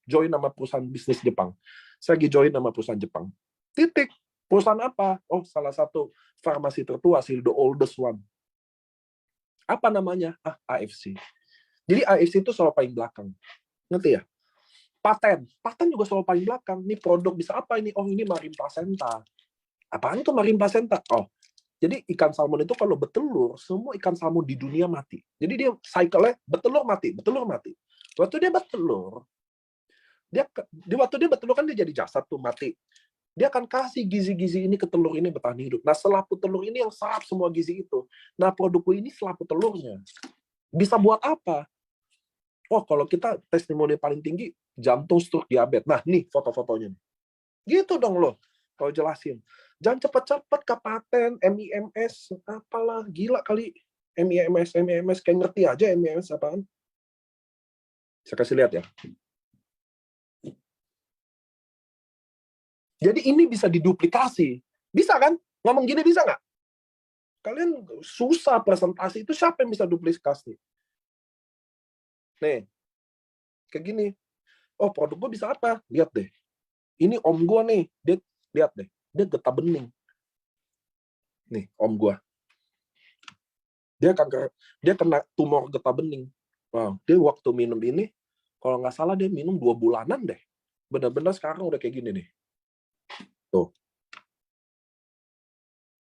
join nama perusahaan bisnis Jepang. Saya lagi join nama perusahaan Jepang. Titik. Perusahaan apa? Oh, salah satu farmasi tertua sih, the oldest one. Apa namanya? AFC. Jadi AFC itu selalu paling belakang. Ngerti ya? Paten juga selalu paling belakang. Ini produk bisa apa ini? Oh, ini marin placenta. Apaan itu marin placenta? Oh, jadi ikan salmon itu kalau bertelur, semua ikan salmon di dunia mati. Jadi dia cycle-nya bertelur mati, bertelur mati. Waktu dia bertelur, waktu dia bertelur kan dia jadi jasad tuh mati. Dia akan kasih gizi-gizi ini ke telur ini bertahan hidup. Nah, selaput telur ini yang serap semua gizi itu. Nah, produkku ini selaput telurnya. Bisa buat apa? Oh, kalau kita testimoni paling tinggi, jantung, stroke, diabetes. Nah, nih foto-fotonya. Gitu dong loh, kalau jelasin. Jangan cepet-cepet ke paten, MIMS, apalah, gila kali. MIMS, kayak ngerti aja MIMS apaan. Saya kasih lihat ya. Jadi ini bisa diduplikasi. Bisa kan? Ngomong gini bisa nggak? Kalian susah presentasi, itu siapa yang bisa duplikasi? Nih, kayak gini. Oh, produk gue bisa apa? Lihat deh. Ini om gue nih, dia lihat deh. Dia getah bening. Nih, om gue. Dia kena tumor getah bening. Wow, dia waktu minum ini, kalau nggak salah dia minum 2 bulanan deh. Benar-benar sekarang udah kayak gini nih. Tuh.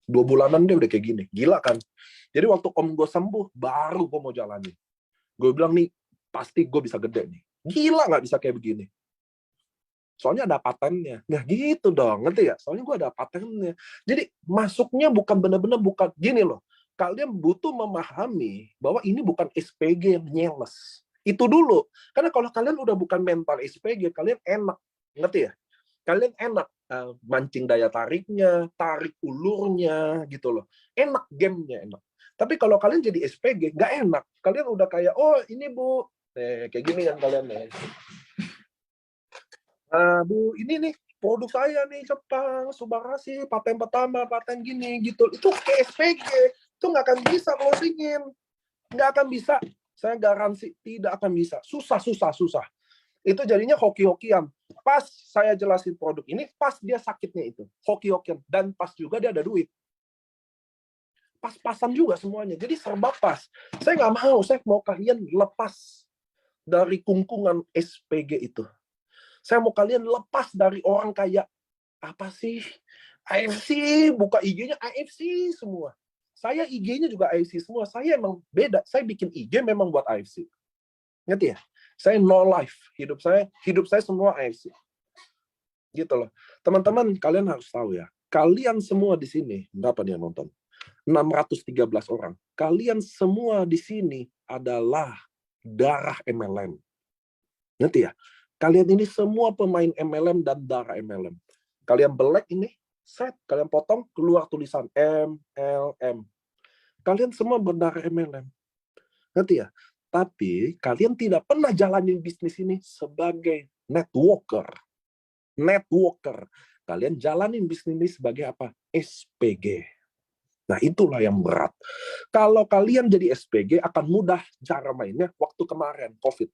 2 bulanan dia udah kayak gini. Gila kan? Jadi waktu om gue sembuh, baru gue mau jalanin. Gue bilang nih, pasti gue bisa gede nih. Gila nggak bisa kayak begini. Soalnya ada patennya. Nah gitu dong, ngerti ya? Soalnya gue ada patennya. Jadi masuknya bukan benar-benar bukan gini loh. Kalian butuh memahami bahwa ini bukan SPG yang nyeles. Itu dulu. Karena kalau kalian udah bukan mental SPG, kalian enak. Ngerti ya? Kalian enak mancing daya tariknya, tarik ulurnya, gitu loh. Enak gamenya, enak. Tapi kalau kalian jadi SPG, nggak enak. Kalian udah kayak, oh ini Bu, kayak gini kan kalian nih. Bu, ini nih produk saya nih Jepang, Subarashi, paten pertama, paten gini gitu. Itu kayak SPG, itu nggak akan bisa closingin, nggak akan bisa. Saya garansi tidak akan bisa. Susah. Itu jadinya hoki-hokian. Pas saya jelasin produk ini, pas dia sakitnya itu, hoki-hokian, dan pas juga dia ada duit. Pas-pasan juga semuanya. Jadi serba pas. Saya nggak mau, saya mau kalian lepas dari kungkungan SPG itu. Saya mau kalian lepas dari orang kayak, apa sih? AFC, buka IG-nya AFC semua. Saya IG-nya juga AFC semua. Saya emang beda. Saya bikin IG memang buat AFC. Ngerti ya? Saya no life. Hidup saya semua AFC. Gitu loh. Teman-teman, kalian harus tahu ya. Kalian semua di sini, berapa nih yang nonton? 613 orang. Kalian semua di sini adalah darah MLM. Ngerti ya? Kalian ini semua pemain MLM dan darah MLM. Kalian belek ini, set, kalian potong, keluar tulisan MLM. Kalian semua berdarah MLM. Ngerti ya? Tapi kalian tidak pernah jalanin bisnis ini sebagai networker. Kalian jalanin bisnis ini sebagai apa? SPG. Nah, itulah yang berat. Kalau kalian jadi SPG, akan mudah cara mainnya waktu kemarin, COVID.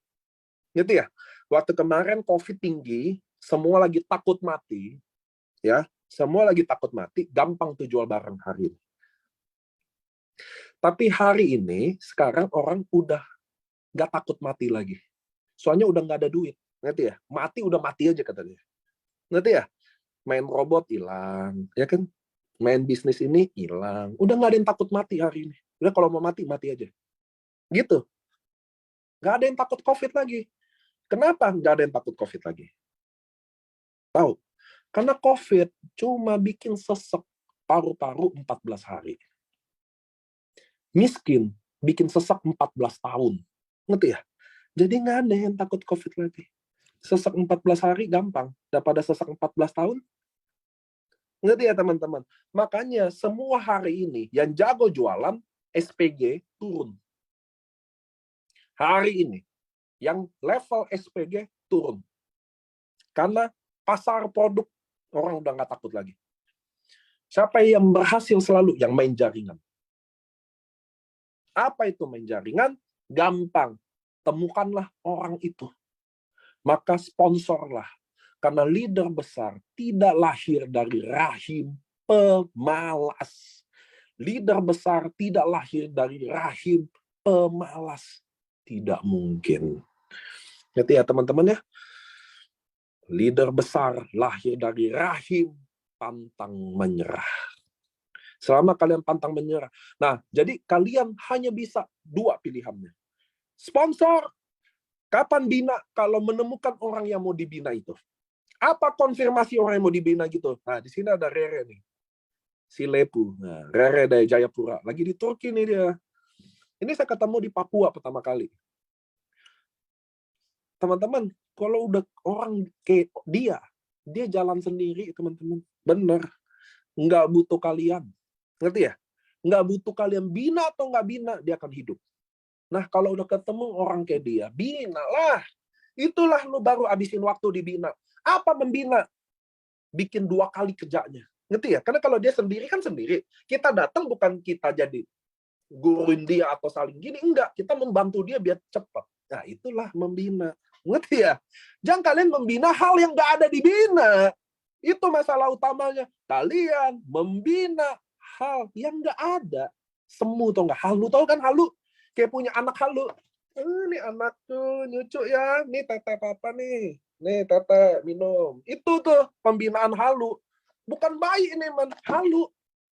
Gitu ya? Waktu kemarin COVID tinggi, semua lagi takut mati, ya, semua lagi takut mati, gampang tuh jual barang hari ini. Tapi hari ini, sekarang orang udah nggak takut mati lagi. Soalnya udah nggak ada duit, ngerti ya? Mati udah mati aja katanya. Ngerti ya? Main robot hilang, ya kan? Main bisnis ini hilang. Udah nggak ada yang takut mati hari ini. Udah kalau mau mati, mati aja. Gitu. Nggak ada yang takut COVID lagi. Kenapa nggak ada yang takut COVID lagi? Tahu? Karena COVID cuma bikin sesek paru-paru 14 hari. Miskin bikin sesek 14 tahun. Ngerti ya? Jadi nggak ada yang takut COVID lagi. Sesek 14 hari gampang. Daripada sesek 14 tahun. Ngerti ya teman-teman? Makanya semua hari ini yang jago jualan, SPG turun. Hari ini yang level SPG turun. Karena pasar produk, orang udah nggak takut lagi. Siapa yang berhasil selalu? Yang main jaringan. Apa itu main jaringan? Gampang. Temukanlah orang itu. Maka sponsorlah. Karena leader besar tidak lahir dari rahim pemalas. Leader besar tidak lahir dari rahim pemalas. Tidak mungkin. Ngerti ya teman-teman ya? Leader besar lahir dari rahim pantang menyerah. Selama kalian pantang menyerah. Nah, jadi kalian hanya bisa dua pilihannya. Sponsor. Kapan bina? Kalau menemukan orang yang mau dibina itu. Apa konfirmasi orang yang mau dibina gitu? Nah, di sini ada Rere nih. Si Lepu. Nah, Rere dari Jayapura. Lagi di Turki nih dia. Ini saya ketemu di Papua pertama kali. Teman-teman, kalau udah orang kayak dia jalan sendiri, teman-teman. Bener. Nggak butuh kalian. Ngerti ya? Nggak butuh kalian bina atau nggak bina, dia akan hidup. Nah, kalau udah ketemu orang kayak dia, bina lah. Itulah lu baru habisin waktu dibina. Apa membina? Bikin 2 kali kerjanya. Ngerti ya? Karena kalau dia sendiri kan sendiri. Kita datang bukan kita jadi guruin dia atau saling gini. Enggak. Kita membantu dia biar cepat. Nah, itulah membina. Ngerti ya? Jangan kalian membina hal yang nggak ada dibina. Itu masalah utamanya. Kalian membina hal yang nggak ada. Semu tau nggak? Halu tau kan halu? Kayak punya anak halu. Ini anakku nyucu ya. Nih tete papa nih. Nih tete minum. Itu tuh pembinaan halu. Bukan bayi ini man. Halu.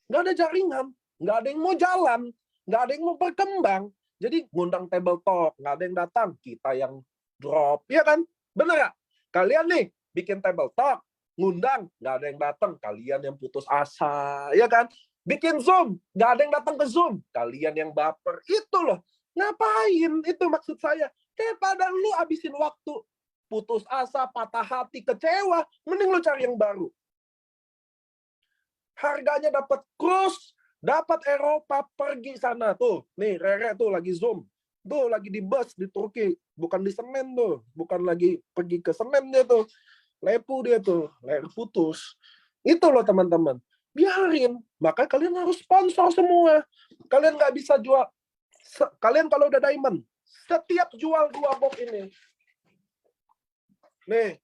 Nggak ada jaringan. Nggak ada yang mau jalan. Nggak ada yang mau berkembang. Jadi ngundang table talk. Nggak ada yang datang. Kita yang drop. Iya kan? Bener ya? Kalian nih bikin table talk. Ngundang. Nggak ada yang datang. Kalian yang putus asa. Iya kan? Bikin Zoom. Nggak ada yang datang ke Zoom. Kalian yang baper. Itu loh. Ngapain? Itu maksud saya. Daripada lu habisin waktu. Putus asa, patah hati, kecewa. Mending lu cari yang baru. Harganya dapat cruise. Dapat Eropa, pergi sana. Tuh, nih Rere tuh lagi Zoom. Tuh lagi di bus di Turki. Bukan di Senen tuh. Bukan lagi pergi ke Senen dia tuh. Lepu dia tuh. Leher putus. Itu loh teman-teman. Biarin. Maka kalian harus sponsor semua. Kalian nggak bisa jual. Kalian kalau udah diamond, setiap jual 2 box ini. Nih.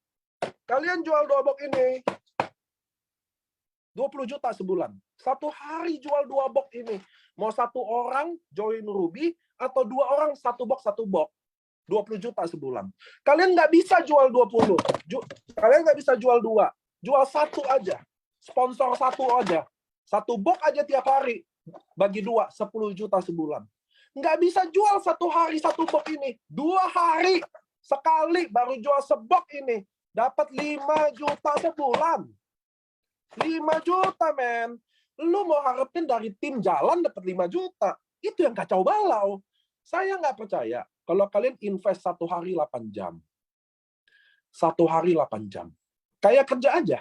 Kalian jual 2 box ini. 20 juta sebulan. 1 hari jual 2 box ini. Mau 1 orang join Ruby, atau 2 orang 1 box 1 box. 20 juta sebulan. Kalian nggak bisa jual 20. Kalian nggak bisa jual 2. Jual 1 aja. Sponsor 1 aja. 1 box aja tiap hari. Bagi 2, 10 juta sebulan. Nggak bisa jual 1 hari 1 box ini. 2 hari sekali baru jual sebok ini. Dapat 5 juta sebulan. 5 juta, men. Lu mau harapin dari tim jalan dapat 5 juta. Itu yang kacau balau. Saya nggak percaya. Kalau kalian invest 1 hari 8 jam. 1 hari 8 jam. Kayak kerja aja.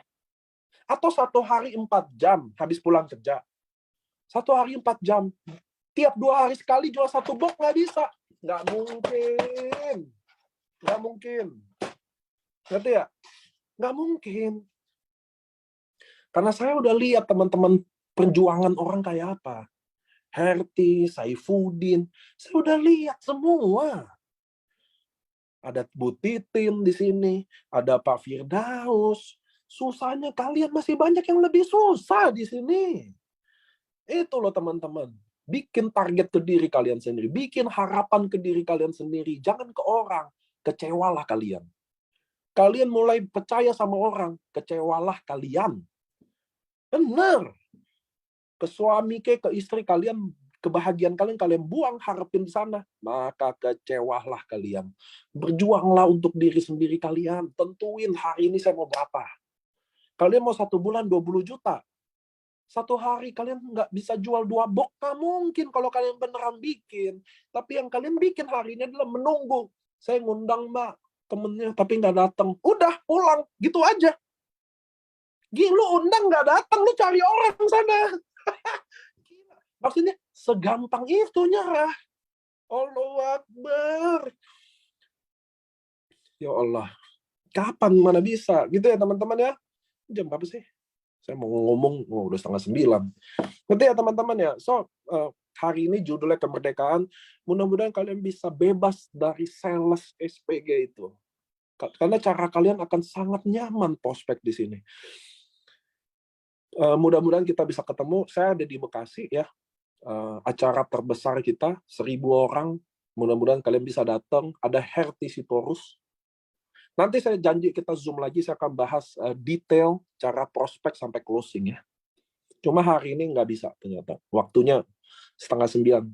Atau 1 hari 4 jam habis pulang kerja. 1 hari 4 jam. Tiap 2 hari sekali jual 1 box nggak bisa. Nggak mungkin. Nggak mungkin. Ngerti ya? Nggak mungkin. Karena saya udah lihat teman-teman perjuangan orang kayak apa. Herti, Saifuddin. Saya udah lihat semua. Ada Bu Titin di sini. Ada Pak Firdaus. Susahnya kalian masih banyak yang lebih susah di sini. Itu loh teman-teman. Bikin target ke diri kalian sendiri. Bikin harapan ke diri kalian sendiri. Jangan ke orang. Kecewalah kalian. Kalian mulai percaya sama orang. Kecewalah kalian. Benar. Ke suami ke istri kalian, kebahagiaan kalian buang, harapin di sana. Maka kecewalah kalian. Berjuanglah untuk diri sendiri kalian. Tentuin hari ini saya mau berapa. Kalian mau 1 bulan 20 juta. 1 hari kalian nggak bisa jual 2 box. Nggak mungkin kalau kalian beneran bikin. Tapi yang kalian bikin hari ini adalah menunggu. Saya ngundang mbak temennya tapi nggak datang. Udah pulang. Gitu aja. Lu undang nggak datang, lu cari orang sana. Maksudnya segampang itu nyerah. Allahu Akbar. Ya Allah. Kapan, mana bisa. Gitu ya teman-teman ya. Jam berapa sih? Saya mau ngomong, udah 8:30. Ngerti ya teman-teman ya. So, hari ini judulnya kemerdekaan. Mudah-mudahan kalian bisa bebas dari sales SPG itu. Karena cara kalian akan sangat nyaman prospek di sini. Mudah-mudahan kita bisa ketemu. Saya ada di Bekasi ya. Acara terbesar kita, 1.000 orang. Mudah-mudahan kalian bisa datang. Ada Herti Sitorus. Nanti saya janji kita Zoom lagi, saya akan bahas detail cara prospek sampai closing ya. Cuma hari ini nggak bisa ternyata. Waktunya 8:30.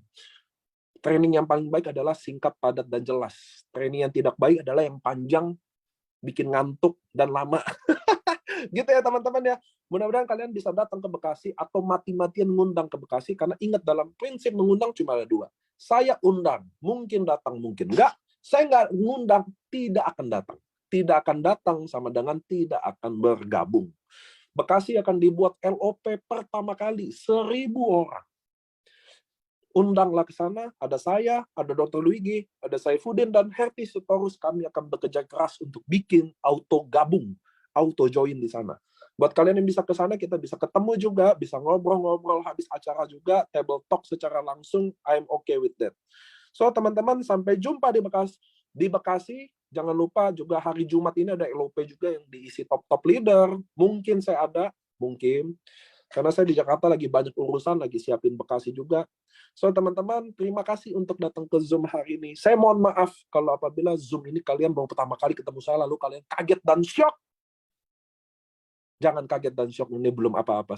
Training yang paling baik adalah singkat, padat, dan jelas. Training yang tidak baik adalah yang panjang, bikin ngantuk, dan lama. Gitu ya teman-teman ya. Mudah-mudahan kalian bisa datang ke Bekasi atau mati-matian ngundang ke Bekasi, karena ingat dalam prinsip mengundang cuma ada 2. Saya undang, mungkin datang, mungkin enggak. Saya nggak ngundang, tidak akan datang. Tidak akan datang sama dengan tidak akan bergabung. Bekasi akan dibuat LOP pertama kali, 1.000 orang. Undanglah ke sana, ada saya, ada Dr. Luigi, ada Saifuddin, dan Herti Sitorus. Kami akan bekerja keras untuk bikin auto gabung, auto join di sana. Buat kalian yang bisa ke sana, kita bisa ketemu juga, bisa ngobrol-ngobrol habis acara juga, table talk secara langsung. I'm okay with that. So, teman-teman, sampai jumpa di Bekasi. Di Bekasi, jangan lupa juga hari Jumat ini ada LOP juga yang diisi top-top leader. Mungkin saya ada, mungkin. Karena saya di Jakarta lagi banyak urusan, lagi siapin Bekasi juga. So, teman-teman, terima kasih untuk datang ke Zoom hari ini. Saya mohon maaf kalau apabila Zoom ini kalian baru pertama kali ketemu saya, lalu kalian kaget dan shock. Jangan kaget dan shock, ini belum apa-apa.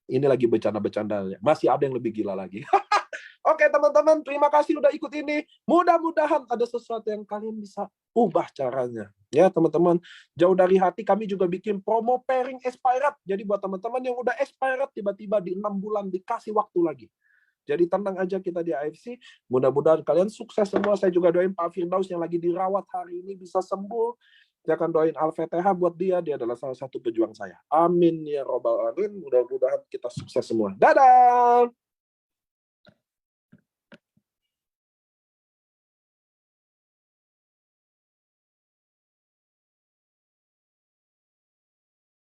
Ini lagi bercanda-bercanda. Masih ada yang lebih gila lagi. Oke, teman-teman, terima kasih udah ikut ini. Mudah-mudahan ada sesuatu yang kalian bisa ubah caranya. Ya, teman-teman, jauh dari hati kami juga bikin promo pairing expired. Jadi buat teman-teman yang udah expired, tiba-tiba di 6 bulan dikasih waktu lagi. Jadi tenang aja kita di AFC. Mudah-mudahan kalian sukses semua. Saya juga doain Pak Firdaus yang lagi dirawat hari ini bisa sembuh. Saya akan doain Al-Fatihah buat dia. Dia adalah salah satu pejuang saya. Amin ya robbal alamin. Mudah-mudahan kita sukses semua. Dadah!